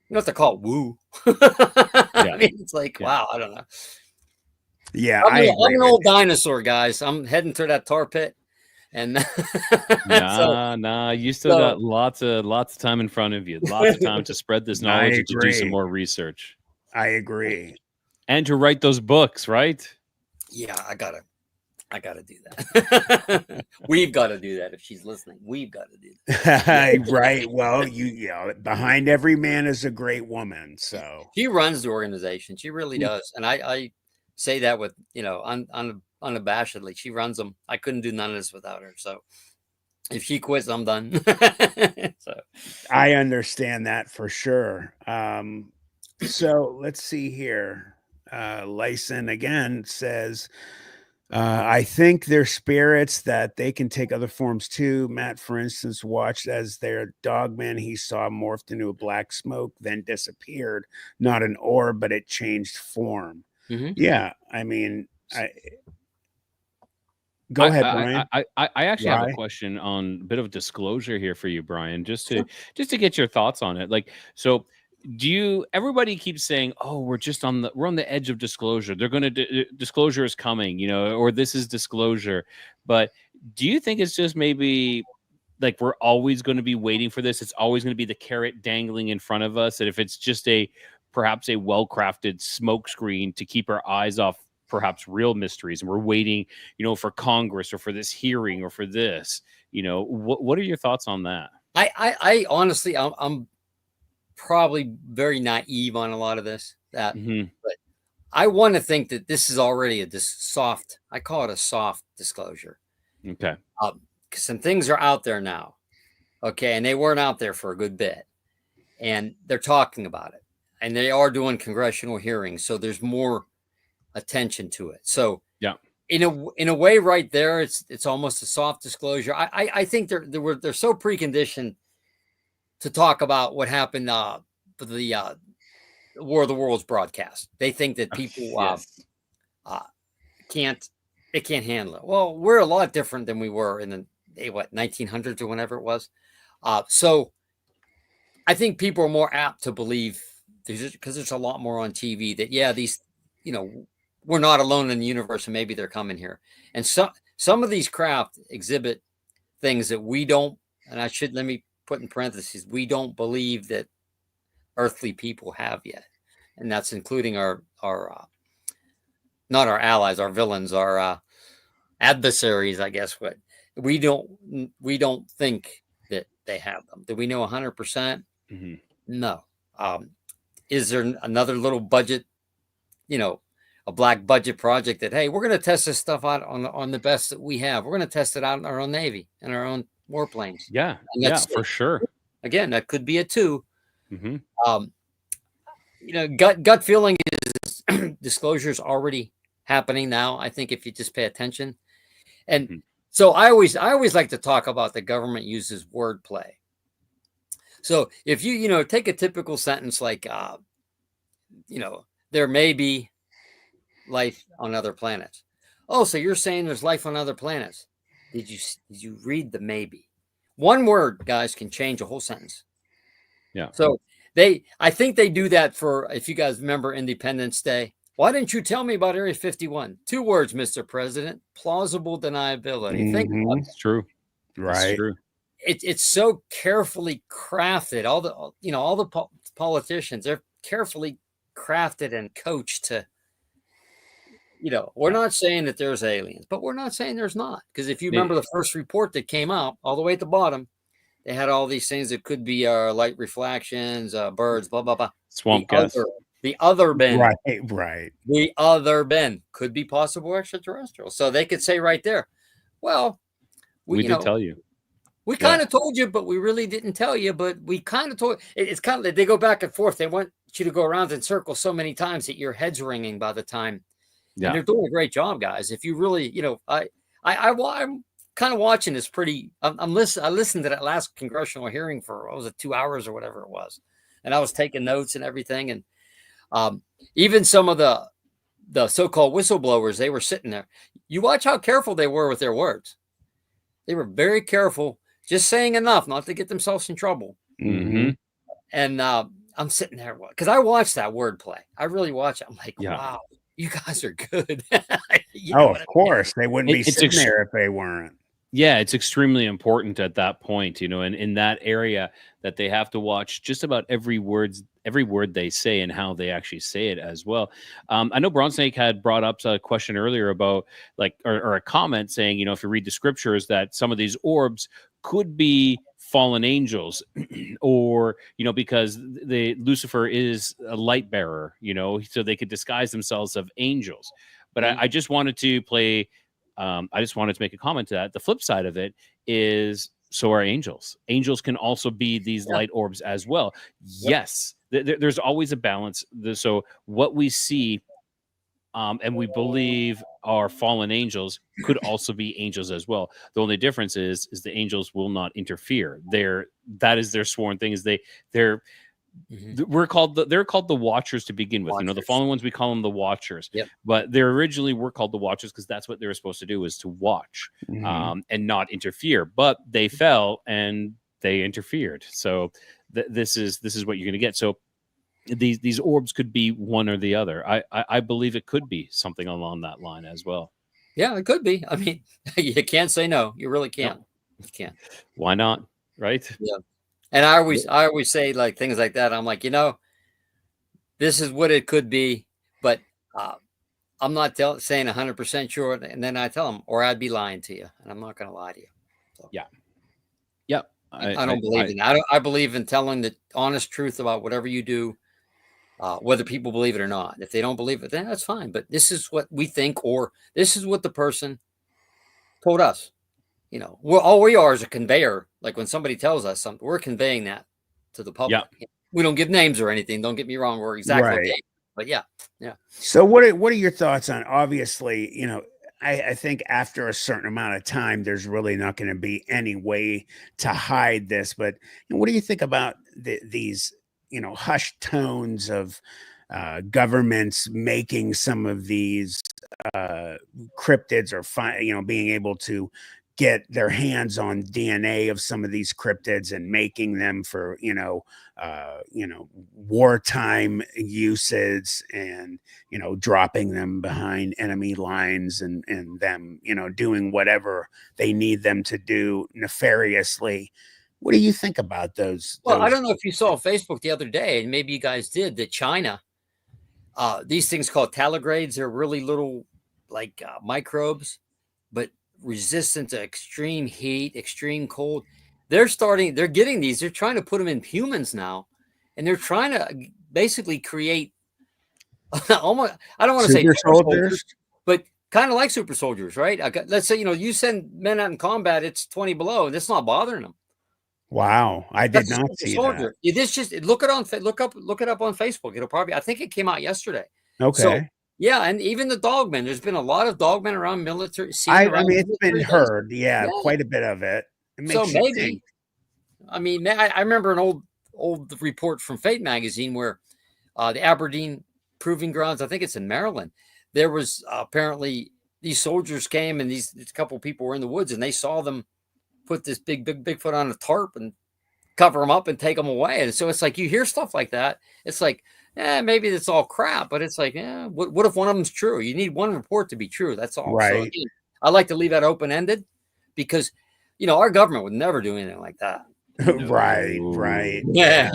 You don't have to call it woo. I mean, it's like, wow, I don't know. Yeah, I'm an old dinosaur, guys. I'm heading to that tar pit. And nah, you still got lots of time in front of you. Lots of time to spread this knowledge and to do some more research. I agree. And to write those books, right? Yeah, I gotta do that. We've got to do that. If she's listening, we've got to do that. Right. Well, behind every man is a great woman. So she runs the organization. She really does. And I say that with, unabashedly. She runs them. I couldn't do none of this without her. So if she quits, I'm done. So I understand that for sure. So let's see here. Lyson again says, I think they're spirits that they can take other forms too. Matt, for instance, watched as their dogman he saw morphed into a black smoke, then disappeared. Not an orb, but it changed form. Mm-hmm. Yeah, I mean, go ahead, Brian. I actually have a question on a bit of disclosure here for you, Brian, just to get your thoughts on it. Like, so everybody keeps saying, oh, we're on the edge of disclosure. They're going to disclosure is coming, or this is disclosure. But do you think it's just maybe like we're always going to be waiting for this? It's always going to be the carrot dangling in front of us. And if it's just perhaps a well-crafted smoke screen to keep our eyes off perhaps real mysteries, and we're waiting, for Congress or for this hearing or for this, what are your thoughts on that? I honestly, I'm probably very naive on a lot of this, but I want to think that this is already I call it a soft disclosure. Okay. Because some things are out there now. Okay. And they weren't out there for a good bit, and they're talking about it, and they are doing congressional hearings. So there's more attention to it. So yeah, in a way right there, it's almost a soft disclosure. I think they're so preconditioned to talk about what happened for the War of the Worlds broadcast. They think that people can't handle it. Well, we're a lot different than we were in the 1900s or whenever it was. So I think people are more apt to believe, because there's a lot more on TV, that these, we're not alone in the universe, and maybe they're coming here. And some of these craft exhibit things that we don't, and let me put in parentheses, we don't believe that earthly people have yet. And that's including our not our allies, our villains, our adversaries, I guess. But we don't think that they have them. Do we know 100%? Mm-hmm. No. Is there another little budget, a black budget project that, hey, we're going to test this stuff out on the best that we have. We're going to test it out in our own Navy and our own warplanes. Yeah, for sure. Again, that could be a 2. Mm-hmm. Gut feeling is disclosure is already happening now. I think if you just pay attention, and so I always like to talk about the government uses wordplay. So if you take a typical sentence like, there may be life on other planets. Oh, so you're saying there's life on other planets? Did you read the maybe? One word, guys, can change a whole sentence. Yeah. So I think they do that for, if you guys remember Independence Day. Why didn't you tell me about Area 51? 2 words, Mr. President. Plausible deniability. Mm-hmm. Think about it. It's true. Right. It's true. It's so carefully crafted. All the politicians, they're carefully crafted and coached to, we're not saying that there's aliens, but we're not saying there's not. Because if you remember the first report that came out, all the way at the bottom, they had all these things that could be light refractions, birds, blah, blah, blah. Swamp gas. The other bin. Right. The other bin could be possible extraterrestrial. So they could say right there, well, we did tell you. We kind of told you, but we really didn't tell you. But we kind of told. It's kind of, they go back and forth. They want you to go around in circles so many times that your head's ringing by the time. Yeah, and they're doing a great job, guys. If you really, I'm kind of watching this pretty. I listened to that last congressional hearing for 2 hours or whatever it was, and I was taking notes and everything. And even some of the so-called whistleblowers, they were sitting there. You watch how careful they were with their words. They were very careful. Just saying enough not to get themselves in trouble. Mm-hmm. And I'm sitting there because I watched that wordplay. I really watched it. I'm like, Yeah. wow, you guys are good. Of course, they wouldn't be It's sitting there if they weren't. Yeah, it's extremely important at that point, and in that area that they have to watch just about every word they say and how they actually say it as well. I know Brown Snake had brought up a question earlier about or a comment saying, if you read the scriptures, that some of these orbs could be fallen angels, or because Lucifer is a light bearer, so they could disguise themselves of angels. But I just wanted to play. I just wanted to make a comment to that. The flip side of it is, so are angels. Angels can also be these light orbs as well. Yes, there's always a balance. So what we see and we believe are fallen angels could also be angels as well. The only difference is the angels will not interfere. That is their sworn thing. They're they're called the Watchers to begin with. The fallen ones, we call them the Watchers. Yep. But they originally were called the Watchers because that's what they were supposed to do, is to watch and not interfere. But they fell and they interfered. So this is what you're going to get. So these orbs could be one or the other. I believe it could be something along that line as well. Yeah, it could be. I mean, you can't say no. You really can't. No. You can't. Why not? Right? Yeah. And I always say like things like that. I'm like, this is what it could be, but I'm not saying 100% sure. And then I tell them, or I'd be lying to you, and I'm not going to lie to you. So, yeah. I don't believe in that. I believe in telling the honest truth about whatever you do, whether people believe it or not. If they don't believe it, then that's fine. But this is what we think, or this is what the person told us. All we are is a conveyor. Like when somebody tells us something, we're conveying that to the public. Yeah. We don't give names or anything. Don't get me wrong. We're exactly right. But yeah. So what are your thoughts on, obviously, I think after a certain amount of time, there's really not going to be any way to hide this. But what do you think about these, hushed tones of governments making some of these cryptids, or being able to get their hands on DNA of some of these cryptids and making them for wartime uses, and dropping them behind enemy lines, and them doing whatever they need them to do nefariously. What do you think about those? Well, I don't know if you saw Facebook the other day, and maybe you guys did, that China, these things called talagrades, they're really little like microbes, but resistant to extreme heat, extreme cold. They're getting these. They're trying to put them in humans now, and they're trying to basically create almost, I don't want to say super soldiers, but kind of like super soldiers, right? Let's say, you send men out in combat, it's 20 below, and it's not bothering them. Wow, I did not see that. It is just look it up on Facebook. It'll probably, I think it came out yesterday. Okay. So, yeah, and even the dogmen. There's been a lot of dogmen around military. I mean, it's been heard, quite a bit of it. So maybe, I mean, I remember an old report from Fate magazine where the Aberdeen Proving Grounds, I think it's in Maryland, there was apparently these soldiers came, and these couple people were in the woods, and they saw them put this big Bigfoot on a tarp and cover them up and take them away. And so it's like, you hear stuff like that. It's like, maybe it's all crap, but it's like, what if one of them's true? You need one report to be true. That's all. Right. So again, I like to leave that open-ended because, our government would never do anything like that. Right. Yeah.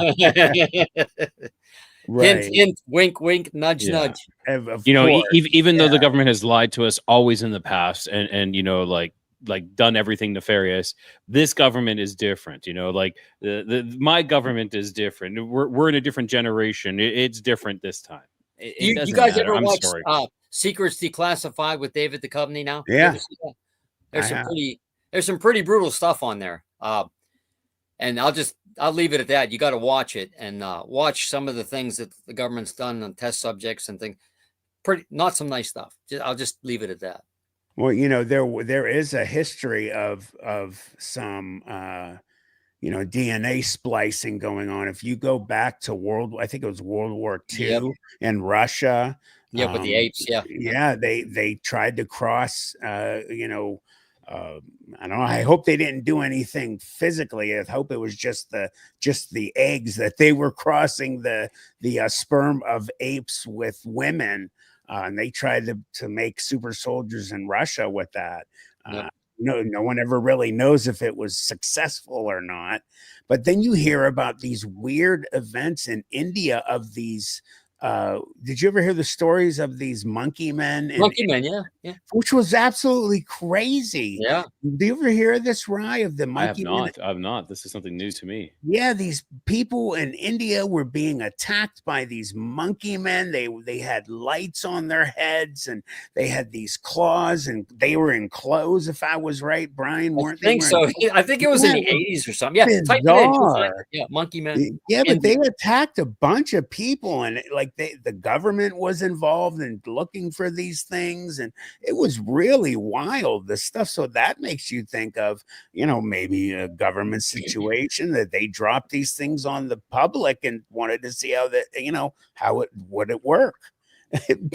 Right. Hint, wink, wink, nudge, nudge. Even though the government has lied to us always in the past, and like done everything nefarious, this government is different. My government is different. We're in a different generation. It's different this time. You guys ever watch Secrets Declassified with David Duchovny now? Yeah. There's some pretty brutal stuff on there. And I'll leave it at that. You got to watch it, and watch some of the things that the government's done on test subjects and things. Not some nice stuff. I'll just leave it at that. Well, there is a history of some DNA splicing going on. If you go back to I think it was World War II in Russia. Yeah, with the apes. Yeah. Yeah, they tried to cross I don't know. I hope they didn't do anything physically. I hope it was just the eggs that they were crossing the sperm of apes with women, and they tried to make super soldiers in Russia with that. Yep. No one ever really knows if it was successful or not. But then you hear about these weird events in India of these. Did you ever hear the stories of these monkey men? Monkey men, yeah. Which was absolutely crazy. Yeah. Do you ever hear this, Rye, of the I have monkey men? not. I have not. This is something new to me. Yeah, these people in India were being attacked by these monkey men. They had lights on their heads and they had these claws and they were in clothes, if I was right, Brian. I Weren't think they? so. I think it was in the Yeah, 80s or something. Yeah, type it in. You'll find it. Yeah, monkey men. Yeah, but India. they attacked a bunch of people, and like the government was involved in looking for these things, and it was really wild, the stuff. So that makes you think of, maybe a government situation that they dropped these things on the public and wanted to see how that, how it would it work.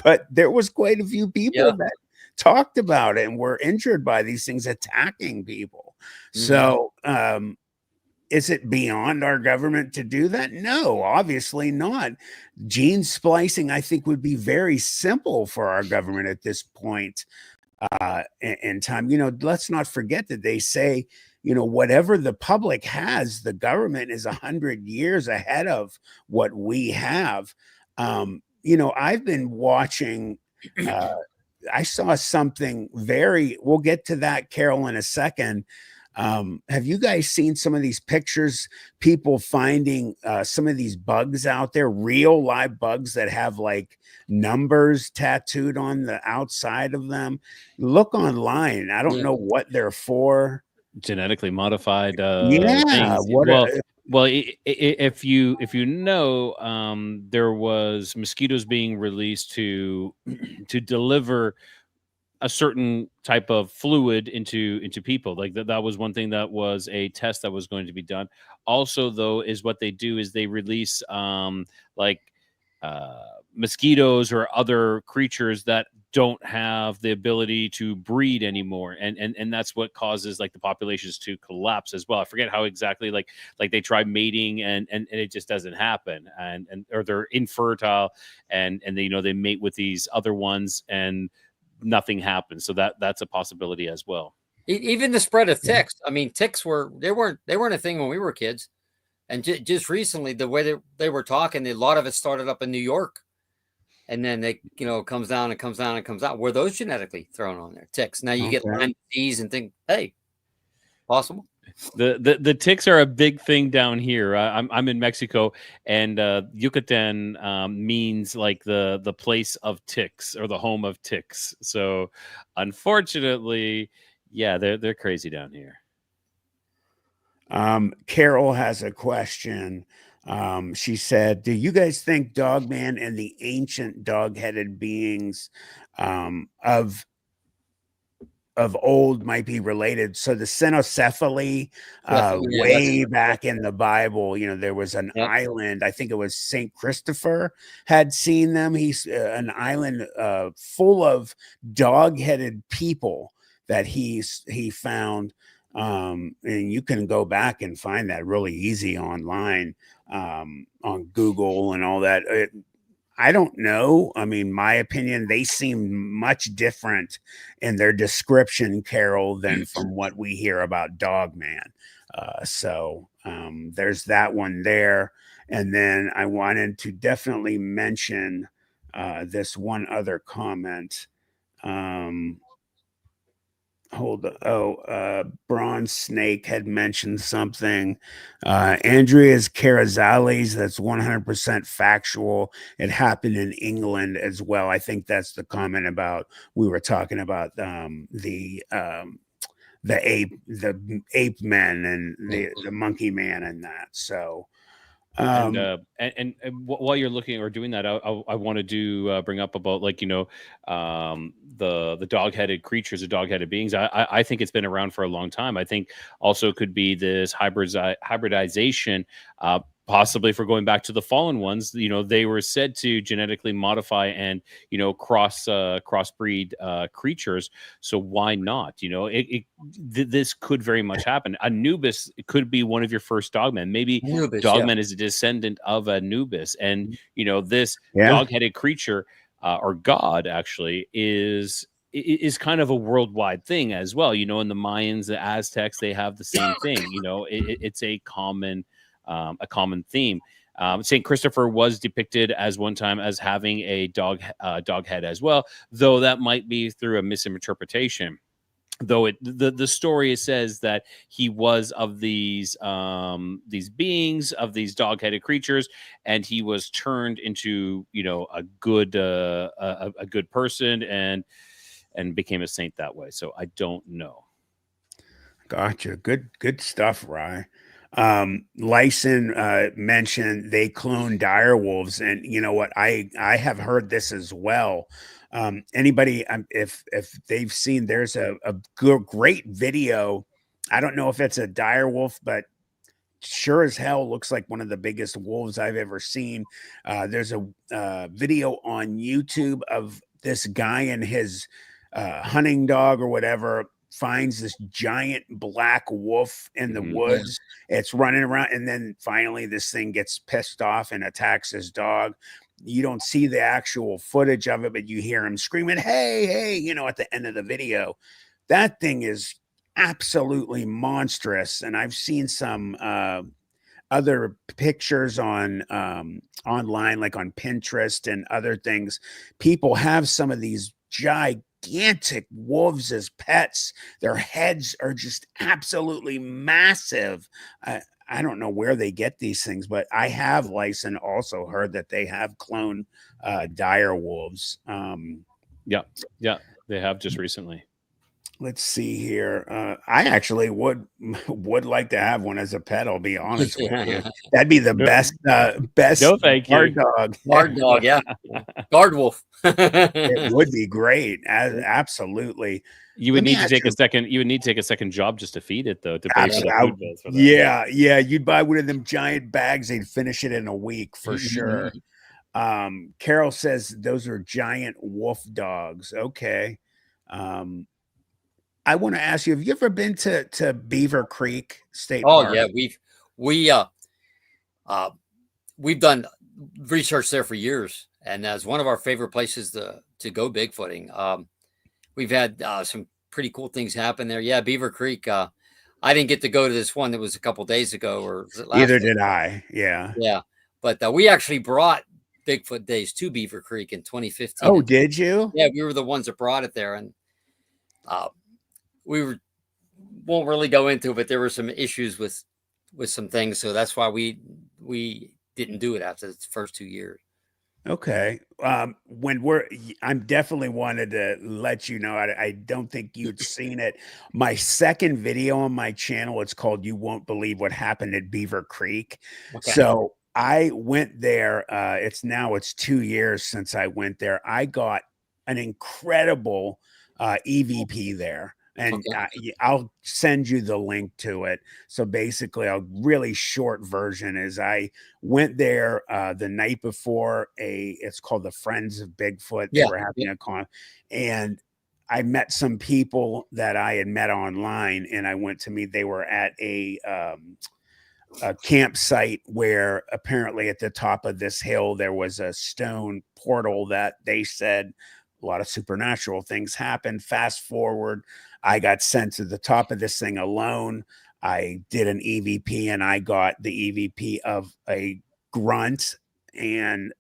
But there was quite a few people that talked about it and were injured by these things attacking people. So is it beyond our government to do that? No, obviously not. Gene splicing, I think, would be very simple for our government at this point in time. Let's not forget that they say, whatever the public has, the government is 100 years ahead of what we have. I've been watching. I saw something we'll get to that, Carol, in a second. Have you guys seen some of these pictures, people finding some of these bugs out there, real live bugs that have like numbers tattooed on the outside of them? Look online. I don't know what they're for. Genetically modified Yeah. things. Well, if you know, there was mosquitoes being released to deliver a certain type of fluid into people. Like that was one thing that was a test that was going to be done. Also, though, is what they do is they release mosquitoes or other creatures that don't have the ability to breed anymore, and that's what causes like the populations to collapse as well. I forget how exactly, like they try mating and it just doesn't happen, or they're infertile, and they mate with these other ones and nothing happens. So that's a possibility as well. Even the spread of ticks. I mean, ticks weren't a thing when we were kids, and just recently, the way they were talking, a lot of it started up in New York, and then they comes down and comes down and comes out. Were those genetically thrown on there? Ticks. Now you get Lyme disease and think, hey, possible. The ticks are a big thing down here. I'm in Mexico, and Yucatan means like the place of ticks or the home of ticks. So unfortunately, yeah, they're crazy down here. Carol has a question. She said, do you guys think Dogman and the ancient dog-headed beings of old might be related? So the cynocephaly, way back in the Bible, there was an island. I think it was Saint Christopher had seen them. He's an island full of dog-headed people that he found. And you can go back and find that really easy online on Google and all that. I don't know. I mean, my opinion, they seem much different in their description, Carol, than from what we hear about Dogman. So there's that one there. And then I wanted to definitely mention this one other comment. Bronze Snake had mentioned something. Andrea's Carazales, that's 100% factual. It happened in England as well. I think that's the comment about, we were talking about the ape men and the monkey man and that. So and while you're looking or doing that, I wanted to bring up about the dog-headed creatures, the dog-headed beings. I think it's been around for a long time. I think also could be this hybridization. possibly, if we're going back to the fallen ones, they were said to genetically modify and crossbreed creatures. So why not? This could very much happen. Anubis could be one of your first dogmen. Maybe Anubis, dogman is a descendant of Anubis, and this Yeah. dog-headed creature or god actually is kind of a worldwide thing as well. In the Mayans, the Aztecs, they have the same thing. It's a common theme. Saint Christopher was depicted as one time as having a dog head as well, though that might be through a misinterpretation. Though the story says that he was of these beings, of these dog-headed creatures, and he was turned into a good person and became a saint that way. So I don't know. Gotcha. Good stuff, Rye. Lyson mentioned they clone dire wolves, and you know what? I have heard this as well. Anybody, if they've seen, there's a great video. I don't know if it's a dire wolf, but sure as hell looks like one of the biggest wolves I've ever seen. There's a video on YouTube of this guy and his hunting dog or whatever finds this giant black wolf in the woods. It's running around, and then finally this thing gets pissed off and attacks his dog. You don't see the actual footage of it, but you hear him screaming, hey, at the end of the video. That thing is absolutely monstrous. And I've seen some other pictures on online, like on Pinterest and other things. People have some of these gigantic wolves as pets. Their heads are just absolutely massive. I don't know where they get these things, but I have also heard that they have cloned dire wolves. Yeah, they have just recently. Let's see here. I actually would like to have one as a pet. I'll be honest with you. That'd be the best. No, thank you. Guard dog. Guard dog, yeah. Guard wolf. It would be great. Absolutely. You would need to take a second. You would need to take a second job just to feed it, though. To pay for the food bills for that. Yeah. You'd buy one of them giant bags. They'd finish it in a week for sure. Carol says those are giant wolf dogs. Okay. I want to ask you: have you ever been to Beaver Creek State Park? Oh yeah, we've done research there for years, and as one of our favorite places to go bigfooting. We've had some pretty cool things happen there. Yeah, Beaver Creek. I didn't get to go to this one that was a couple days ago, or was it last Either day? did I. Yeah. But we actually brought Bigfoot Days to Beaver Creek in 2015. Oh, did you? Yeah, we were the ones that brought it there, and won't really go into it, but there were some issues with some things, so that's why we didn't do it after the first 2 years. Okay. I'm definitely wanted to let you know. I don't think you'd seen it. My second video on my channel, it's called "You Won't Believe What Happened at Beaver Creek." Okay. So I went there. It's 2 years since I went there. I got an incredible EVP there. And I'll send you the link to it. So basically, a really short version is I went there the night before it's called the Friends of Bigfoot. They were having a con, and I met some people that I had met online, and I went to meet. They were at a campsite where apparently at the top of this hill there was a stone portal that they said a lot of supernatural things happened. Fast forward, I got sent to the top of this thing alone. I did an EVP, and I got the EVP of a grunt and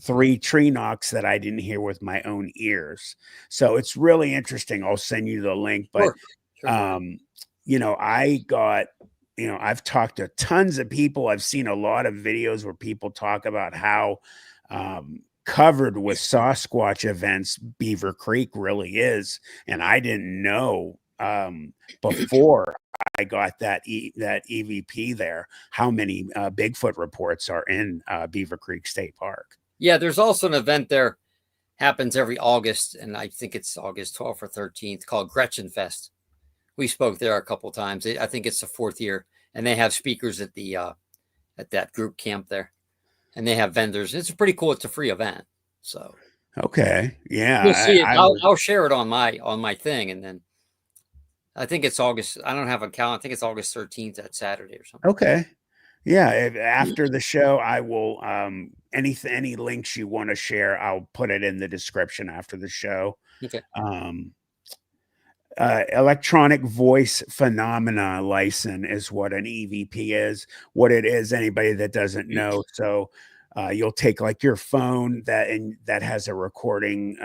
3 tree knocks that I didn't hear with my own ears. So it's really interesting. I'll send you the link. But Sure. I've talked to tons of people. I've seen a lot of videos where people talk about how covered with Sasquatch events Beaver Creek really is, and I didn't know before I got that EVP there how many Bigfoot reports are in Beaver Creek State Park. Yeah, there's also an event there, happens every August, and I think it's August 12th or 13th, called Gretchen Fest. We spoke there a couple times. I think it's the 4th year, and they have speakers at the at that group camp there, and they have vendors. It's pretty cool. It's a free event, so Okay. Yeah. you'll see it. I I'll share it on my thing, and then I think it's August. I don't have a calendar. I think it's August 13th, that Saturday or something. okay. Yeah. After the show, I will, any links you want to share, I'll put it in the description after the show. Okay. Electronic voice phenomena license is what an EVP is. What it is, anybody that doesn't know. So you'll take like your phone that has a recording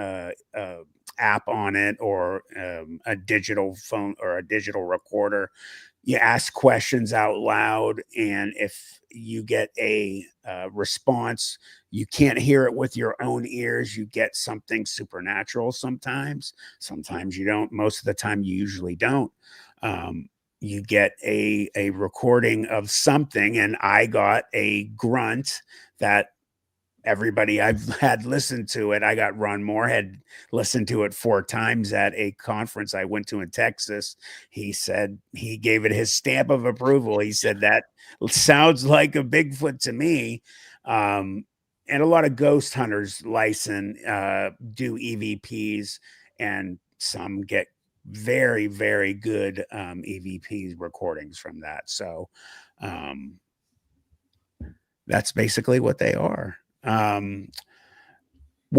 app on it, or a digital phone or a digital recorder. You ask questions out loud, and if you get a response, you can't hear it with your own ears. You get something supernatural sometimes. Sometimes you don't. Most of the time, you usually don't. You get a recording of something, and I got a grunt that everybody I've had listened to it. I got Ron Moorhead listened to it 4 times at a conference I went to in Texas. He said he gave it his stamp of approval. He said that sounds like a Bigfoot to me. And a lot of ghost hunters license do EVPs, and some get very, very good EVP recordings from that. So that's basically what they are. One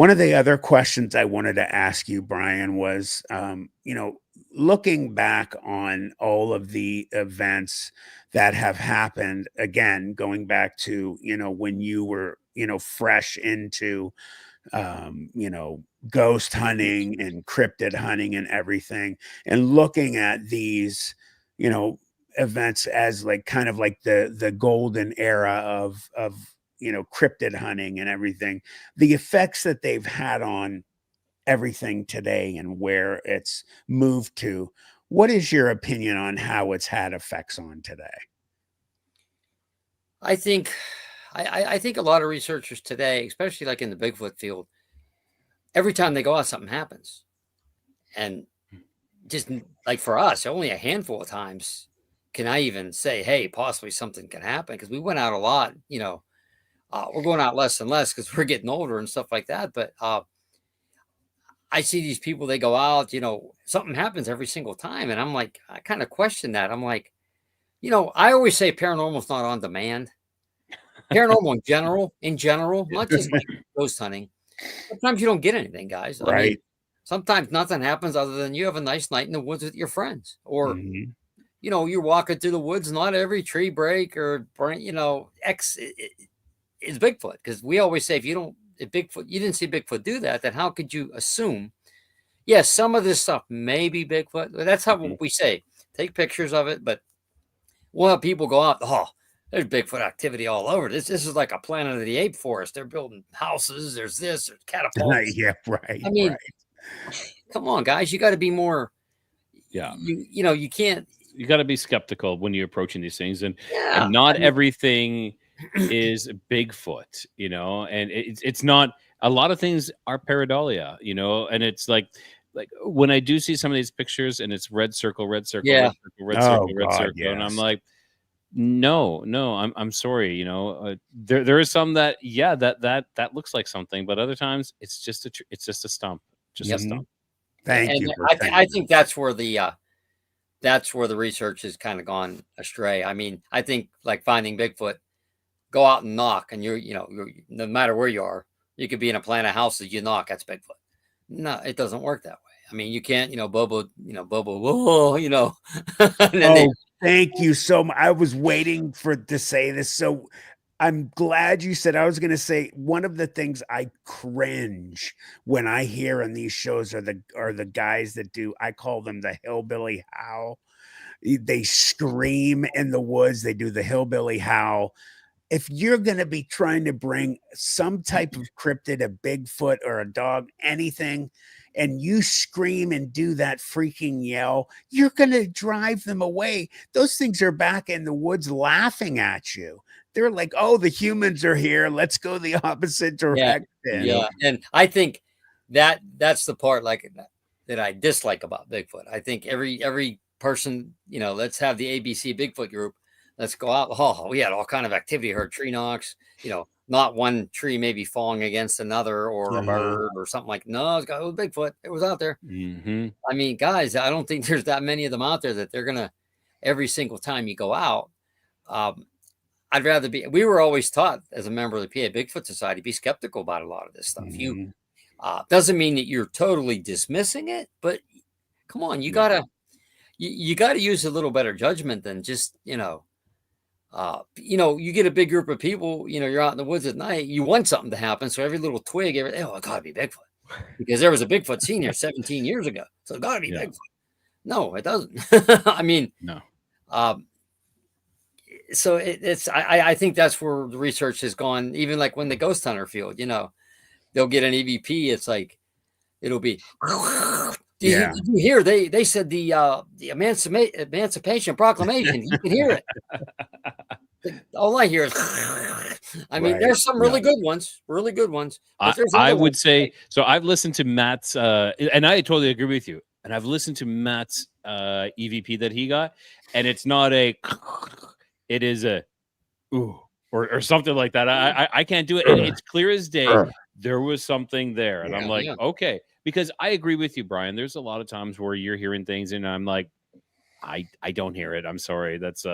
of the other questions I wanted to ask you, Brian, was, looking back on all of the events that have happened, again, going back to, when you were, fresh into, ghost hunting and cryptid hunting and everything, and looking at these, events as like kind of like the golden era of cryptid hunting and everything, the effects that they've had on everything today and where it's moved to. What is your opinion on how it's had effects on today? I think a lot of researchers today, especially like in the Bigfoot field, every time they go out, something happens. And just like for us, only a handful of times can I even say, hey, possibly something can happen, because we went out a lot, we're going out less and less because we're getting older and stuff like that. But I see these people, they go out, something happens every single time. And I'm like, I kind of question that. I'm like, I always say paranormal is not on demand. Paranormal in general, not just like ghost hunting. Sometimes you don't get anything, guys. Right. I mean, sometimes nothing happens other than you have a nice night in the woods with your friends, or, you're walking through the woods, not every tree break or, is Bigfoot. Because we always say, if you didn't see Bigfoot do that, then how could you assume? Yes, some of this stuff may be Bigfoot. That's how we say, take pictures of it. But we'll have people go out, oh, there's Bigfoot activity all over. This is like a Planet of the Apes forest. They're building houses. There's catapults. Yeah, right. I mean, right. Come on, guys. You got to be more. Yeah. You can't. You got to be skeptical when you're approaching these things, and not everything is Bigfoot, and it's not. A lot of things are pareidolia, and it's like when I do see some of these pictures and it's red circle, red circle, Yeah. red circle, red God, circle, yes. and I'm like, no, I'm sorry, there is some that that looks like something, but other times it's just a stump, a stump. Thank you. I think that's where the research has kind of gone astray. I mean, I think like finding Bigfoot, go out and knock, and you're no matter where you are, you could be in a plan of houses, you knock, that's Bigfoot. No, it doesn't work that way. I mean, you can't, Bobo, whoa, Thank you so much. I was waiting to say this. So I'm glad you said. I was going to say, one of the things I cringe when I hear in these shows are the guys that do, I call them the hillbilly howl. They scream in the woods. They do the hillbilly howl. If you're going to be trying to bring some type of cryptid, a Bigfoot or a dog, anything, and you scream and do that freaking yell, you're going to drive them away. Those things are back in the woods laughing at you. They're like, oh, the humans are here. Let's go the opposite direction. Yeah. And I think that's the part that I dislike about Bigfoot. I think every person, let's have the ABC Bigfoot group. let's go out. Oh, we had all kind of activity. Heard tree knocks. Not one tree maybe falling against another or a bird or something like. No, it was Bigfoot. It was out there. I mean, guys, I don't think there's that many of them out there that they're gonna every single time you go out. I'd rather be. We were always taught as a member of the PA Bigfoot Society, be skeptical about a lot of this stuff. You doesn't mean that you're totally dismissing it, but come on, you gotta use a little better judgment than just you get a big group of people. You're out in the woods at night. You want something to happen, so every little twig, it gotta be Bigfoot because there was a Bigfoot seen here 17 years ago, so it gotta be Bigfoot. No, it doesn't. I mean, no. So I think that's where the research has gone. Even like when the ghost hunter field, they'll get an EVP. It's like, it'll be, you hear, they said the Emancipation Proclamation, you can hear it. All I hear is, I mean, there's some really good ones. I would say, so I've listened to Matt's, and I totally agree with you. And I've listened to Matt's EVP that he got, and it's not a, it is a ooh or something like that. I can't do it. And it's clear as day. There was something there. And I'm like, okay. Because I agree with you, Brian. There's a lot of times where you're hearing things and I'm like, I don't hear it. I'm sorry. That's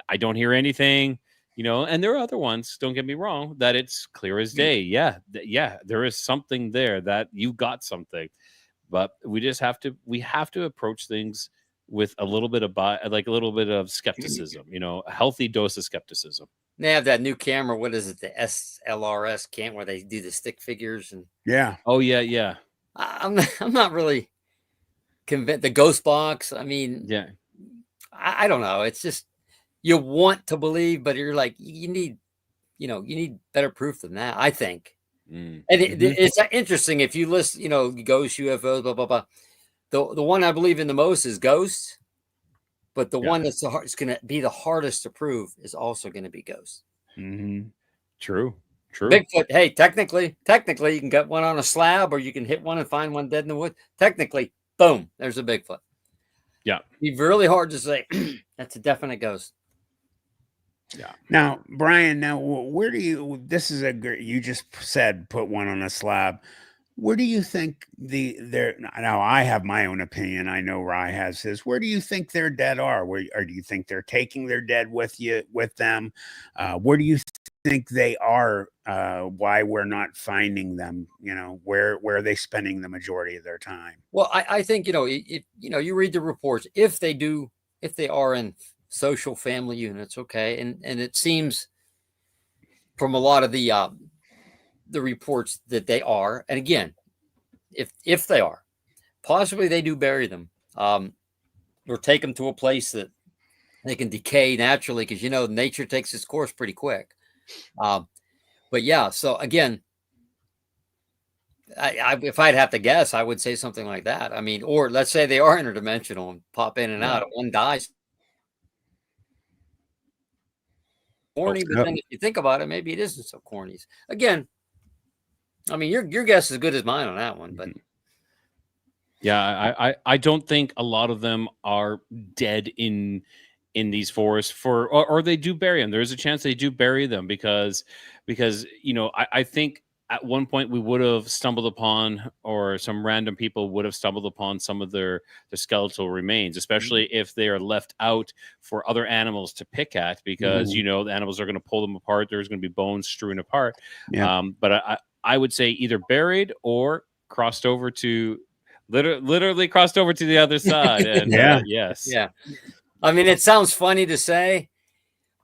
I don't hear anything, and there are other ones, don't get me wrong, that it's clear as day. Yeah, there is something there that you got something. But we have to approach things with a little bit of skepticism, a healthy dose of skepticism. They have that new camera. What is it? The SLRS camera where they do the stick figures and Oh yeah. I'm not really convinced. The ghost box. I mean, I don't know. It's just you want to believe, but you're like you need better proof than that. I think. And it's interesting if you list, ghosts, UFOs, blah blah blah. The one I believe in the most is ghosts, but the one that's it's going to be the hardest to prove is also going to be ghosts. True. Bigfoot. Hey, technically, you can get one on a slab, or you can hit one and find one dead in the woods. Technically, boom, there's a Bigfoot. Yeah, it'd be really hard to say that's a definite ghost. Yeah. Now, Brian, where do you? This is you just said put one on a slab. Where do you think now I have my own opinion. I know Rye has his. Where do you think their dead are? Or do you think they're taking their dead with them? Where do you think they are? Why we're not finding them? Where are they spending the majority of their time? Well, I think, you read the reports, if they are in social family units. Okay. And it seems from a lot of the reports that they are, and again, if they are, possibly they do bury them, or take them to a place that they can decay naturally, because nature takes its course pretty quick. But yeah, so again, if I'd have to guess, I would say something like that. I mean, or let's say they are interdimensional and pop in and out, and one dies. Corny, but then if you think about it, maybe it isn't so corny. Again, I mean, your guess is as good as mine on that one, but yeah, I don't think a lot of them are dead in these forests or they do bury them. There's a chance they do bury them because I think at one point we would have stumbled upon, or some random people would have stumbled upon some of their skeletal remains, especially if they are left out for other animals to pick at, because the animals are going to pull them apart. There's going to be bones strewn apart. But I would say either buried or crossed over to literally crossed over to the other side. And yes. Yeah. I mean, it sounds funny to say,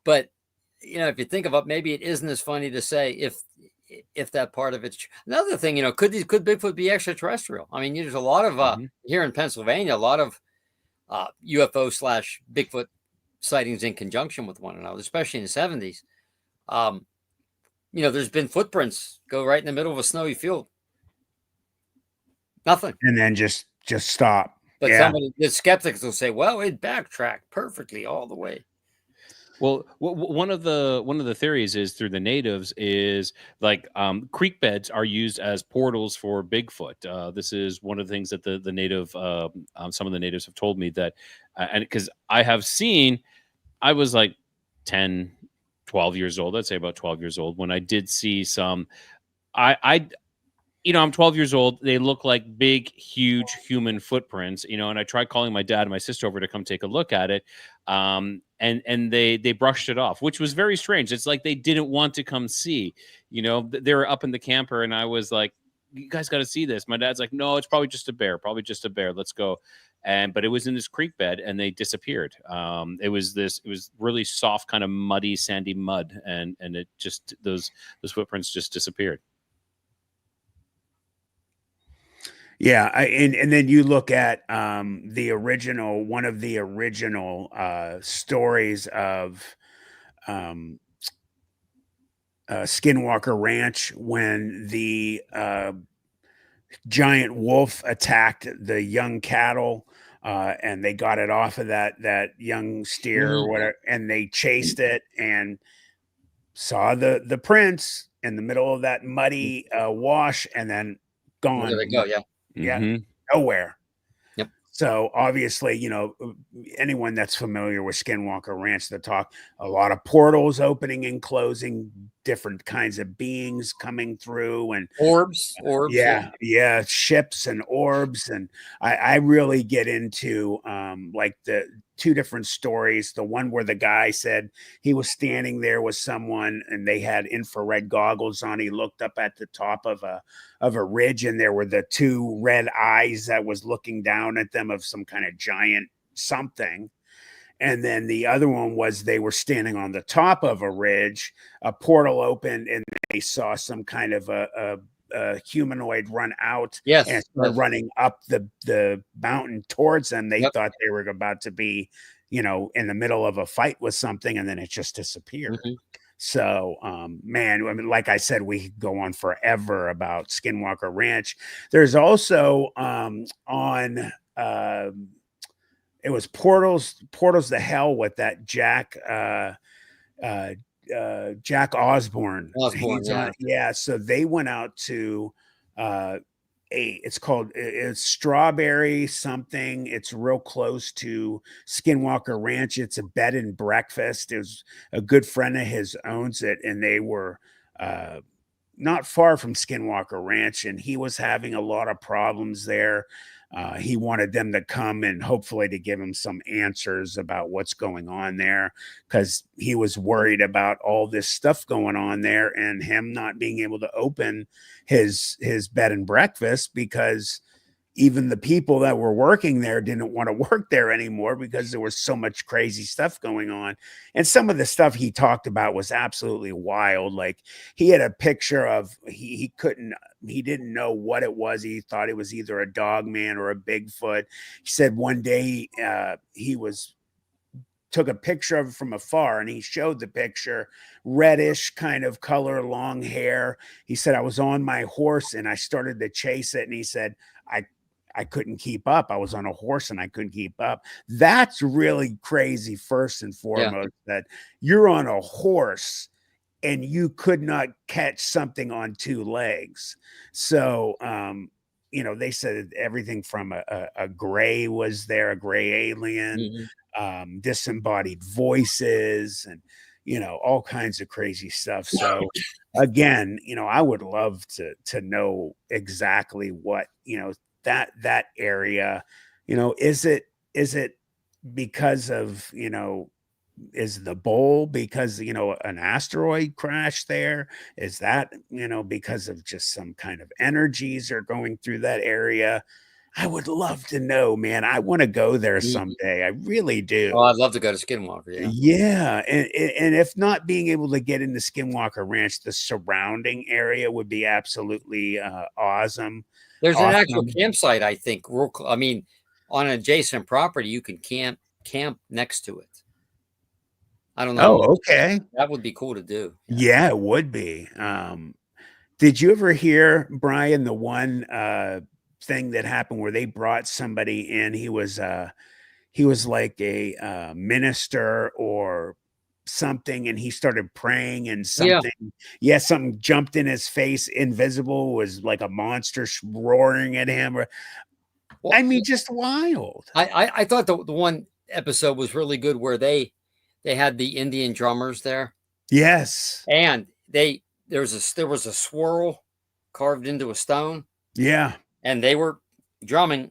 but if you think about, maybe it isn't as funny to say if that part of it's another thing. Could Bigfoot be extraterrestrial? I mean, there's a lot of here in Pennsylvania, a lot of UFO / Bigfoot sightings in conjunction with one another, especially in the 70s. There's been footprints go right in the middle of a snowy field. Nothing. And then just stop. But the skeptics will say, well, it backtracked perfectly all the way. Well, one of the theories is through the natives is like creek beds are used as portals for Bigfoot. This is one of the things that the native some of the natives have told me that, and because I have seen, I was like, 10, 12 years old. I'd say about 12 years old when I did see some. I'm 12 years old. They look like big, huge human footprints, and I tried calling my dad and my sister over to come take a look at it. And they brushed it off, which was very strange. It's like they didn't want to come see, they were up in the camper and I was like, you guys got to see this. My dad's like, no, it's probably just a bear. Let's go. But it was in this creek bed and they disappeared. It was really soft, kind of muddy, sandy mud. And it just, those footprints just disappeared. Yeah, and then you look at one of the original stories of Skinwalker Ranch when the giant wolf attacked the young cattle, and they got it off of that young steer or whatever, and they chased it and saw the prints in the middle of that muddy wash, and then gone. There they go. Yeah. Yeah, nowhere. Yep. So obviously, anyone that's familiar with Skinwalker Ranch, they talk a lot of portals opening and closing, different kinds of beings coming through, and orbs. Yeah, ships and orbs. And I really get into like the two different stories. The one where the guy said he was standing there with someone and they had infrared goggles on. He looked up at the top of a ridge and there were the two red eyes that was looking down at them of some kind of giant something. And then the other one was they were standing on the top of a ridge, a portal opened, and they saw some kind of a humanoid run out and start running up the mountain towards them. They thought they were about to be, in the middle of a fight with something, and then it just disappeared. So, man, I mean, like I said, we could go on forever about Skinwalker Ranch. There's also it was Portals to Hell with that Jack Osborne. Yeah. So they went out to it's Strawberry something. It's real close to Skinwalker Ranch. It's a bed and breakfast. It was a good friend of his owns it, and they were not far from Skinwalker Ranch, and he was having a lot of problems there. He wanted them to come and hopefully to give him some answers about what's going on there, because he was worried about all this stuff going on there and him not being able to open his bed and breakfast, because even the people that were working there didn't want to work there anymore because there was so much crazy stuff going on. And some of the stuff he talked about was absolutely wild. Like he had a picture of, he didn't know what it was. He thought it was either a dogman or a Bigfoot. He said one day he took a picture of it from afar and he showed the picture, reddish kind of color, long hair. He said, I was on my horse and I started to chase it. And he said, I couldn't keep up. I was on a horse and I couldn't keep up. That's really crazy, first and foremost, that you're on a horse and you could not catch something on two legs. So, they said everything from a gray was there, a gray alien, disembodied voices, and, all kinds of crazy stuff. So again, I would love to know exactly what, that area, is it because of, is the bowl because, an asteroid crashed there? Is that, because of just some kind of energies are going through that area? I would love to know, man. I want to go there someday. I really do. Oh, I'd love to go to Skinwalker. Yeah. And if not being able to get into Skinwalker Ranch, the surrounding area would be absolutely awesome. There's an actual campsite, I think. I mean, on an adjacent property, you can camp next to it. I don't know. Oh, okay. That would be cool to do. Yeah, it would be. Did you ever hear, Brian, the one thing that happened where they brought somebody in? He was like a minister or something, and he started praying, and something something jumped in his face, invisible, was like a monster roaring at him. I mean, just wild. I thought the one episode was really good where they they had the Indian drummers there, Yes. and there was a swirl carved into a stone, Yeah. and they were drumming,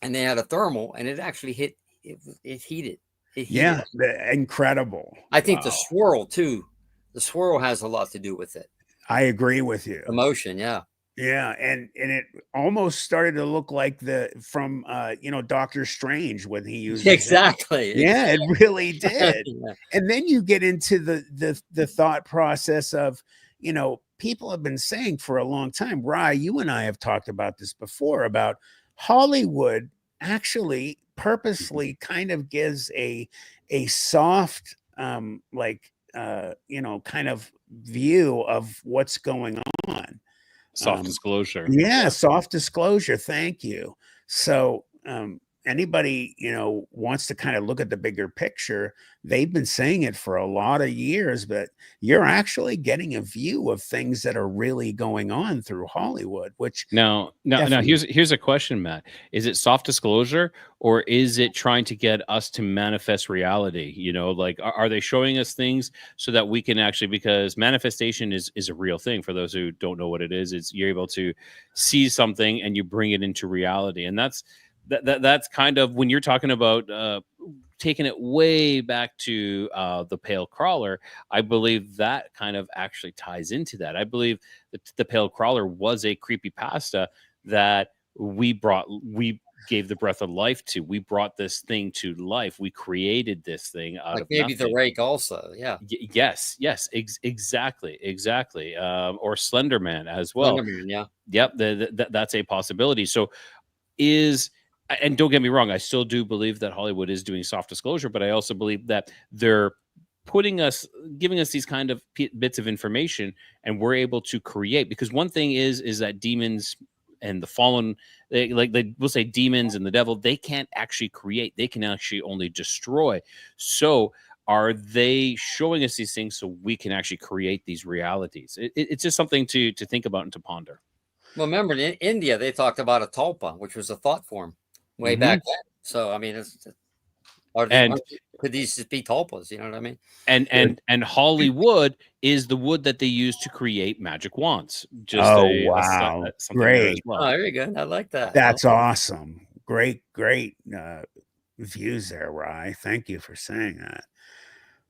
and they had a thermal, and it actually hit. It heated. It heated. Yeah. Incredible. I think the Wow. swirl too. The swirl has a lot to do with it. I agree with you. Emotion, yeah. Yeah, and it almost started to look like from Doctor Strange when he used Exactly. Yeah, it really did. Yeah. And then you get into the thought process of, people have been saying for a long time, Rye, you and I have talked about this before, about Hollywood actually purposely kind of gives a soft kind of view of what's going on. Soft disclosure. Yeah, soft disclosure. Thank you. So anybody, wants to kind of look at the bigger picture, they've been saying it for a lot of years, but you're actually getting a view of things that are really going on through Hollywood, which Now, here's a question, Matt. Is it soft disclosure, or is it trying to get us to manifest reality? Like, are they showing us things so that we can actually, because manifestation is a real thing. For those who don't know what it is, it's you're able to see something and you bring it into reality. And that's kind of when you're talking about taking it way back to the Pale Crawler. I believe that kind of actually ties into that. I believe that the Pale Crawler was a creepypasta that we gave the breath of life to. We brought this thing to life. We created this thing out of maybe nothing. the Rake also, yeah. Yes, exactly. Or Slender Man as well. Slender Man, yeah. Yep, that's a possibility. So and don't get me wrong, I still do believe that Hollywood is doing soft disclosure, but I also believe that they're giving us these kind of bits of information, and we're able to create. Because one thing is that demons and the fallen, they will say demons and the devil, they can't actually create; they can actually only destroy. So, are they showing us these things so we can actually create these realities? It's just something to think about and to ponder. Well, remember in India they talked about a tulpa, which was a thought form way back then. So I mean, could these just be tulpas? You know what I mean? And Hollywood is the wood that they use to create magic wands. Just wow, great! Well. Oh, very good. I like that. That's awesome. Great views there, Rye. Thank you for saying that.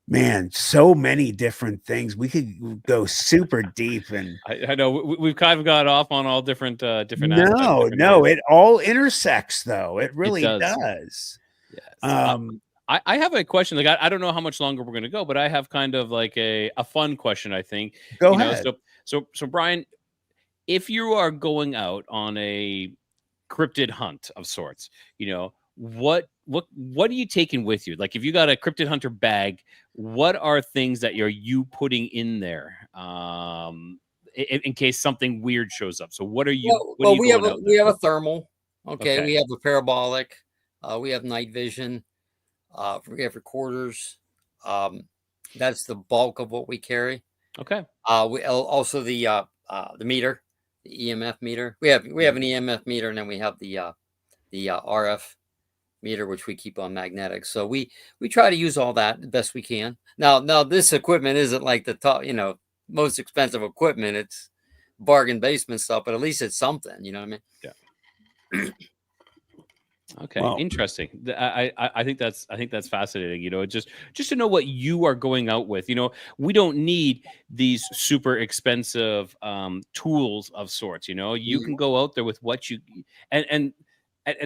Man, so many different things. We could go super deep, and I know we've kind of got off on all different aspects. No, it all intersects though. It really does. Yes. I have a question. Like, I don't know how much longer we're going to go, but I have kind of like a fun question, I think. Go ahead. So Brian, if you are going out on a cryptid hunt of sorts, what are you taking with you? Like, if you got a cryptid hunter bag, what are things that you putting in there in case something weird shows up? So what are you? We have a thermal. Okay. We have a parabolic. We have night vision. We have recorders. That's the bulk of what we carry. Okay. We also the meter, the EMF meter. We have an EMF meter, and then we have the RF meter, which we keep on magnetic. So we try to use all that the best we can. Now this equipment isn't like the top, most expensive equipment. It's bargain basement stuff, but at least it's something. You know what I mean? Yeah. Okay, well, interesting. I think that's fascinating. Just to know what you are going out with. We don't need these super expensive tools of sorts. You can go out there with what you and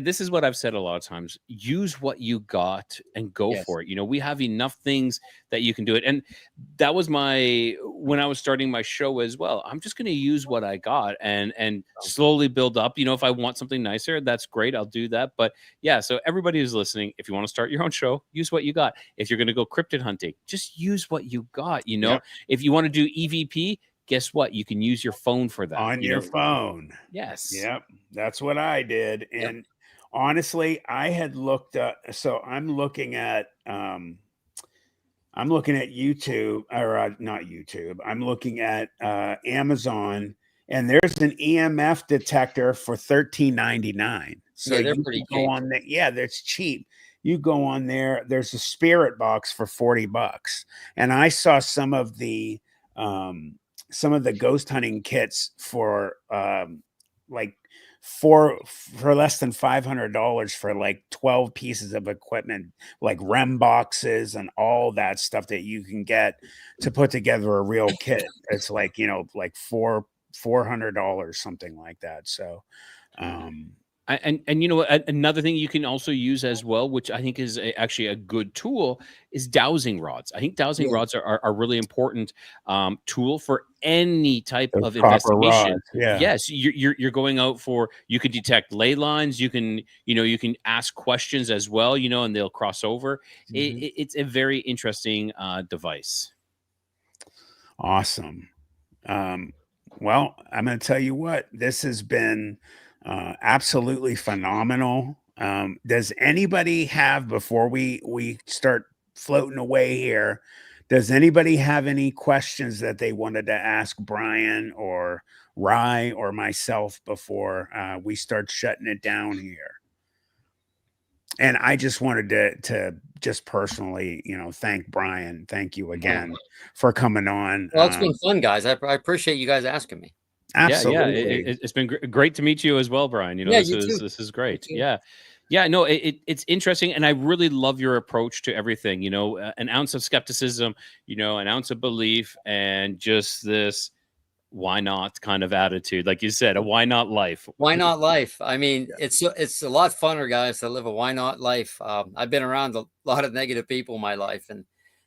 this is what I've said a lot of times. Use what you got and go for it. We have enough things that you can do it. And that was when I was starting my show as well. I'm just going to use what I got and slowly build up. If I want something nicer, that's great. I'll do that. But yeah, so everybody who's listening, if you want to start your own show, use what you got. If you're going to go cryptid hunting, just use what you got. If you want to do EVP, guess what? You can use your phone for that. On your phone. Yes. Yep. That's what I did. And honestly, I had looked up. So I'm looking at YouTube, or not YouTube. I'm looking at Amazon, and there's an EMF detector for $13.99. So they're you pretty can go cheap. on that. Yeah, that's cheap. you go on there, there's a spirit box for $40. And I saw some of the ghost hunting kits for like for less than $500 for like 12 pieces of equipment, like REM boxes and all that stuff that you can get to put together a real kit. It's like, you know, like $400, something like that. So and you know, another thing you can also use as well, which I think is actually a good tool, is dowsing rods. I think dowsing rods are a really important tool for any type of investigation. rods, yeah. Yes, you're going out for, you can detect ley lines, you can, you know, you can ask questions as well, you know, and they'll cross over. It's a very interesting device. Awesome. Well, I'm going to tell you what, this has been absolutely phenomenal. Does anybody have, before we start floating away here, does anybody have any questions that they wanted to ask Brian or Rye or myself before we start shutting it down here? And I just wanted to just personally, you know, thank Brian. Thank you again for coming on. Well, it's been fun, guys. I appreciate you guys asking me. Absolutely. Yeah, it's been great to meet you as well, Brian. You know, Yeah, this is great. Yeah, no, it's interesting, and I really love your approach to everything. You know, an ounce of skepticism, you know, an ounce of belief, and just this why not kind of attitude, like you said, a why not life. Why not life? I mean, it's a lot funner, guys, to live a why not life. I've been around a lot of negative people in my life, and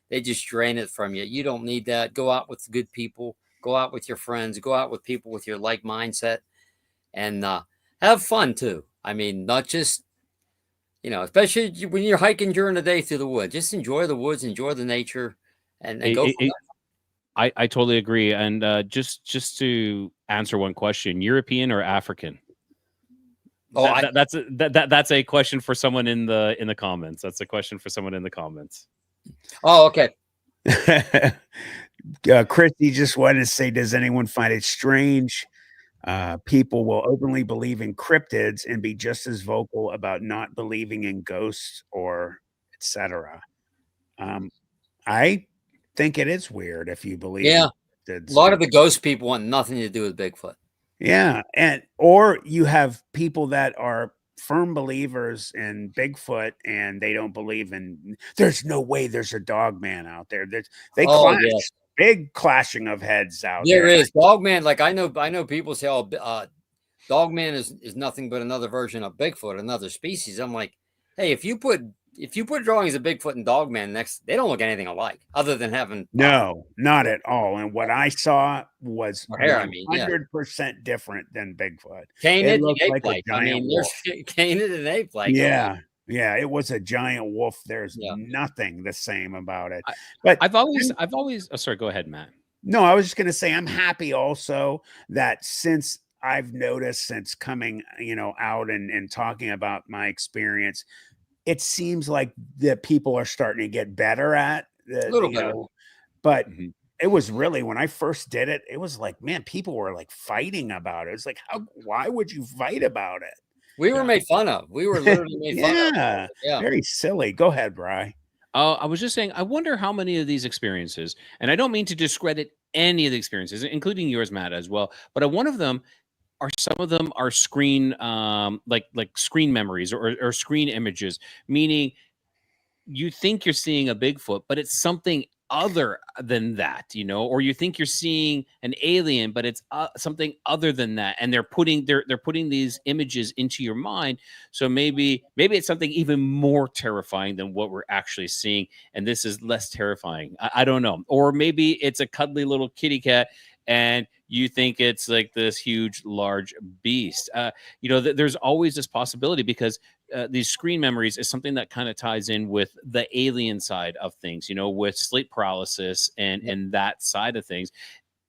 they just drain it from you. You don't need that. Go out with good people. Go out with your friends. Go out with people with your like mindset, and have fun too. I mean, not just, you know, especially when you're hiking during the day through the woods. Just enjoy the woods, enjoy the nature, and go. I totally agree. And just to answer one question, European or African? Oh, that's a question for someone in the comments. That's a question for someone in the comments. Oh, okay. Christy just wanted to say, does anyone find it strange people will openly believe in cryptids and be just as vocal about not believing in ghosts or etc.? I think it is weird if you believe in cryptids. A lot of the ghost people want nothing to do with Bigfoot. Yeah, or you have people that are firm believers in Bigfoot and they don't believe in, there's no way there's a dogman out there. They clash. Yes. Big clashing of heads out there. There is. Dogman, like I know people say, oh, Dogman is nothing but another version of Bigfoot, another species. I'm like, hey, if you put drawings of Bigfoot and Dogman next, they don't look anything alike, other than having no, not at all. And what I saw was 100% different than Bigfoot. Canid, it looked like a giant wolf. Canid and ape-like. Yeah, it was a giant wolf. There's nothing the same about it. But I've always. Oh, sorry, go ahead, Matt. No, I was just going to say I'm happy also that since I've noticed since coming, you know, out and talking about my experience, it seems like that people are starting to get better at a little better. But it was really, when I first did it, it was like, man, people were like fighting about it. It's like, why would you fight about it? We were made fun of. We were literally made fun of. Yeah, very silly. Go ahead, Rye. I was just saying, I wonder how many of these experiences, and I don't mean to discredit any of the experiences, including yours, Matt, as well, but one of them are, some of them are screen, like screen memories or screen images, meaning you think you're seeing a Bigfoot, but it's something other than that, you know, or you think you're seeing an alien, but it's something other than that, and they're putting these images into your mind. So maybe it's something even more terrifying than what we're actually seeing, and this is less terrifying. I don't know. Or maybe it's a cuddly little kitty cat and you think it's like this huge, large beast. You know, there's always this possibility, because these screen memories is something that kind of ties in with the alien side of things, you know, with sleep paralysis and that side of things.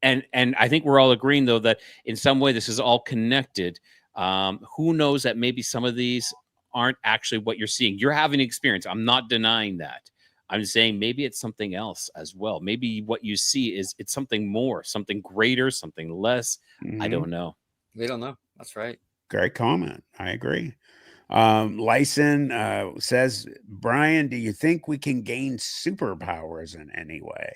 And I think we're all agreeing, though, that in some way this is all connected. Who knows that maybe some of these aren't actually what you're seeing. You're having an experience. I'm not denying that. I'm saying maybe it's something else as well. Maybe what you see it's something more, something greater, something less. I don't know. We don't know. That's right. Great comment. I agree. Lyson says, Brian, do you think we can gain superpowers in any way?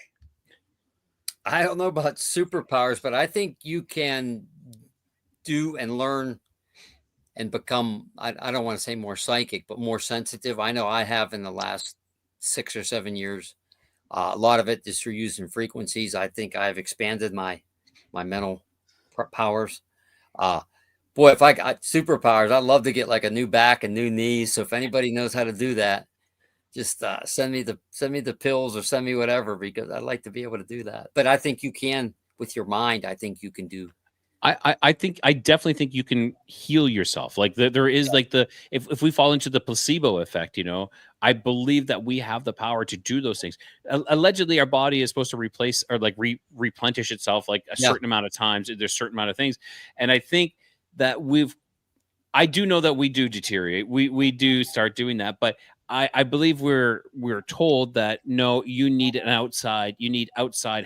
I don't know about superpowers, but I think you can do and learn and become, I don't want to say more psychic, but more sensitive. I know I have in the last 6 or 7 years. A lot of it is through using frequencies. I think I've expanded my mental powers. Boy, if I got superpowers, I'd love to get like a new back and new knees. So if anybody knows how to do that, just send me the pills or send me whatever, because I'd like to be able to do that. But I think you can with your mind. I think you can do. I definitely think you can heal yourself. Like there is like if we fall into the placebo effect, I believe that we have the power to do those things. Allegedly, our body is supposed to replace or like replenish itself like a certain amount of times. There's a certain amount of things, and I think that I do know that we do deteriorate. We do start doing that, but I believe we're told that no, you need outside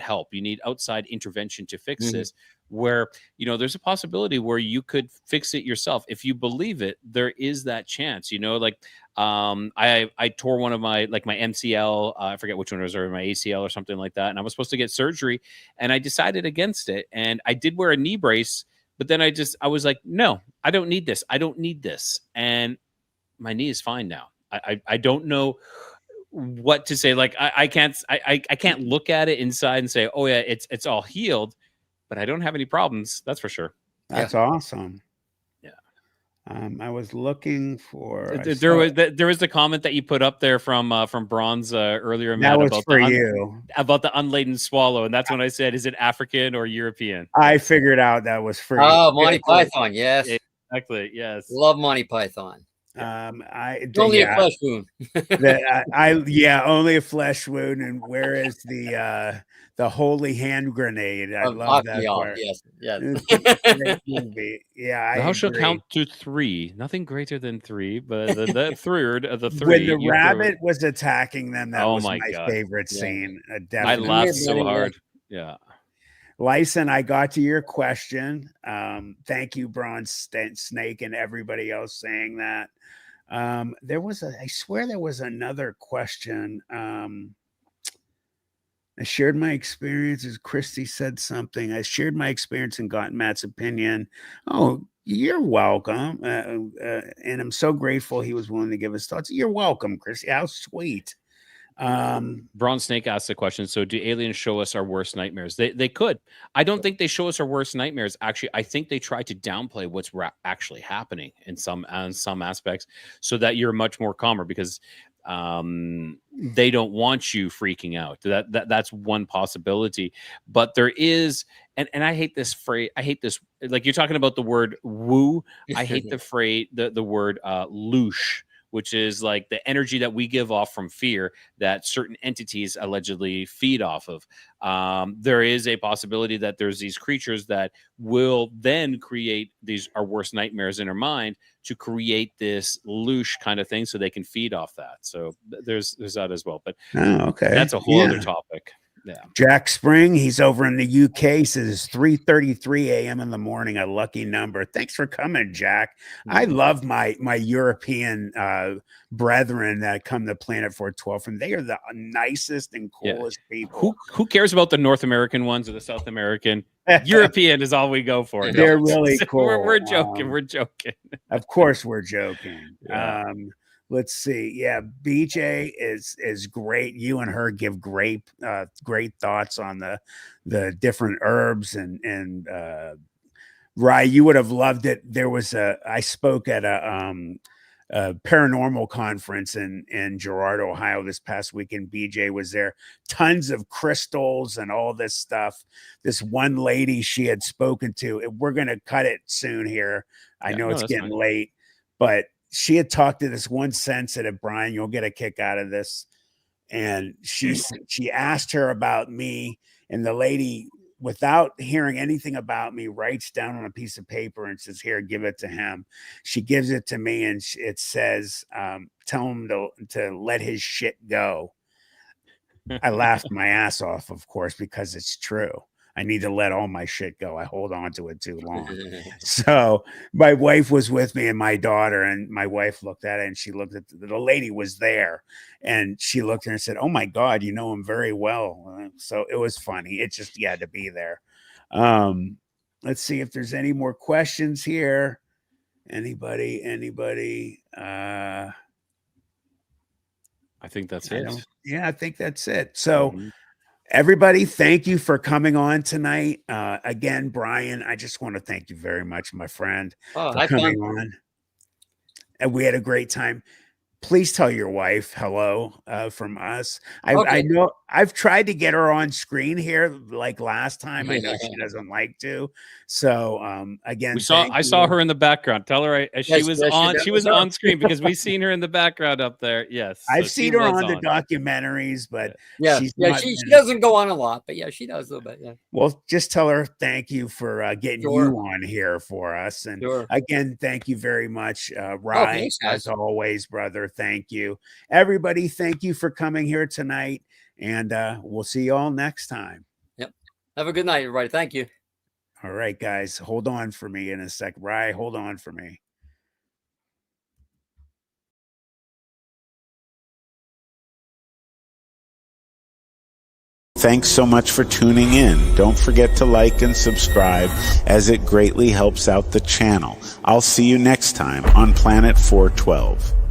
help. You need outside intervention to fix this. Where there's a possibility where you could fix it yourself if you believe it. There is that chance. Like I tore one of my MCL. I forget which one it was, or my ACL or something like that, and I was supposed to get surgery, and I decided against it, and I did wear a knee brace. But then I was like, no, I don't need this. I don't need this. And my knee is fine now. I don't know what to say. Like I can't look at it inside and say, oh yeah, it's all healed, but I don't have any problems. That's for sure. That's awesome. Yeah. I was looking for. There was the comment that you put up there from Bronze earlier, Matt, that was for you about the unladen swallow, and that's when I said, is it African or European? I figured out that was for you. Monty Python, yes, exactly, yes. Love Monty Python. Only a flesh wound. Only a flesh wound. And where is the holy hand grenade? I love that part. Yes. Movie. Yeah, Thou shalt count to 3. Nothing greater than 3, but the third of the 3. When the rabbit was attacking them, that was my God. favorite scene. I laughed so hard. Yeah. Lyson, I got to your question. Thank you, Bronze Snake, and everybody else saying that. I swear there was another question. I shared my experiences. Christy said something. I shared my experience and got Matt's opinion. Oh, you're welcome. And I'm so grateful he was willing to give his thoughts. You're welcome, Christy. How sweet. Bronze Snake asked the question, so do aliens show us our worst nightmares? They could. I don't think they show us our worst nightmares. Actually, I think they try to downplay what's actually happening in some aspects, so that you're much more calmer, because they don't want you freaking out. That's one possibility. But there is, and I hate this phrase. I hate this, like you're talking about the word woo. I hate the phrase, the word loosh, which is like the energy that we give off from fear that certain entities allegedly feed off of. There is a possibility that there's these creatures that will then create our worst nightmares in our mind to create this loosh kind of thing so they can feed off that. So there's that as well. But okay, that's a whole other topic. Yeah. Jack Spring, he's over in the UK, says it's 3:33 a.m. in the morning, a lucky number. Thanks for coming, Jack. I love my European brethren that come to Planet 412, and they are the nicest and coolest people. Who cares about the North American ones or the South American? European is all we go for. They're really cool. We're joking. We're joking. Of course we're joking. Yeah. Let's see. Yeah, BJ is great. You and her give great thoughts on the different herbs and Rye, you would have loved it. There was I spoke at a paranormal conference in Girard, Ohio this past weekend. BJ was there. Tons of crystals and all this stuff. This one lady she had spoken to. We're gonna cut it soon here. I know it's getting late, but she had talked to this one sensitive, Brian, you'll get a kick out of this. And she asked her about me, and the lady, without hearing anything about me, writes down on a piece of paper and says, here, give it to him. She gives it to me, and it says, tell him to let his shit go. I laughed my ass off, of course, because it's true. I need to let all my shit go. I hold on to it too long. So my wife was with me and my daughter, and my wife looked at it and she looked at the lady was there, and she looked at her and said, "Oh my God, you know him very well." So it was funny. It just, you had to be there. Let's see if there's any more questions here. Anybody? I think that's it. Yeah, I think that's it. So everybody, thank you for coming on tonight. Again, Brian, I just want to thank you very much, my friend, for coming on. And we had a great time. Please tell your wife hello from us. I know I've tried to get her on screen here like last time. I know she doesn't like to. So again, I saw her in the background. Tell her she was on screen because we've seen her in the background up there. Yes, I've seen her on the documentaries, but she doesn't go on a lot, but yeah, she does a little bit. Yeah. Well, just tell her thank you for getting you on here for us. And again, thank you very much, Rye, as always, brother. Thank you, everybody. Thank you for coming here tonight, and we'll see you all next time. Yep. Have a good night, everybody. Thank you. All right, guys, hold on for me in a sec. Rye, hold on for me. Thanks so much for tuning in. Don't forget to like and subscribe, as it greatly helps out the channel. I'll see you next time on Planet 412.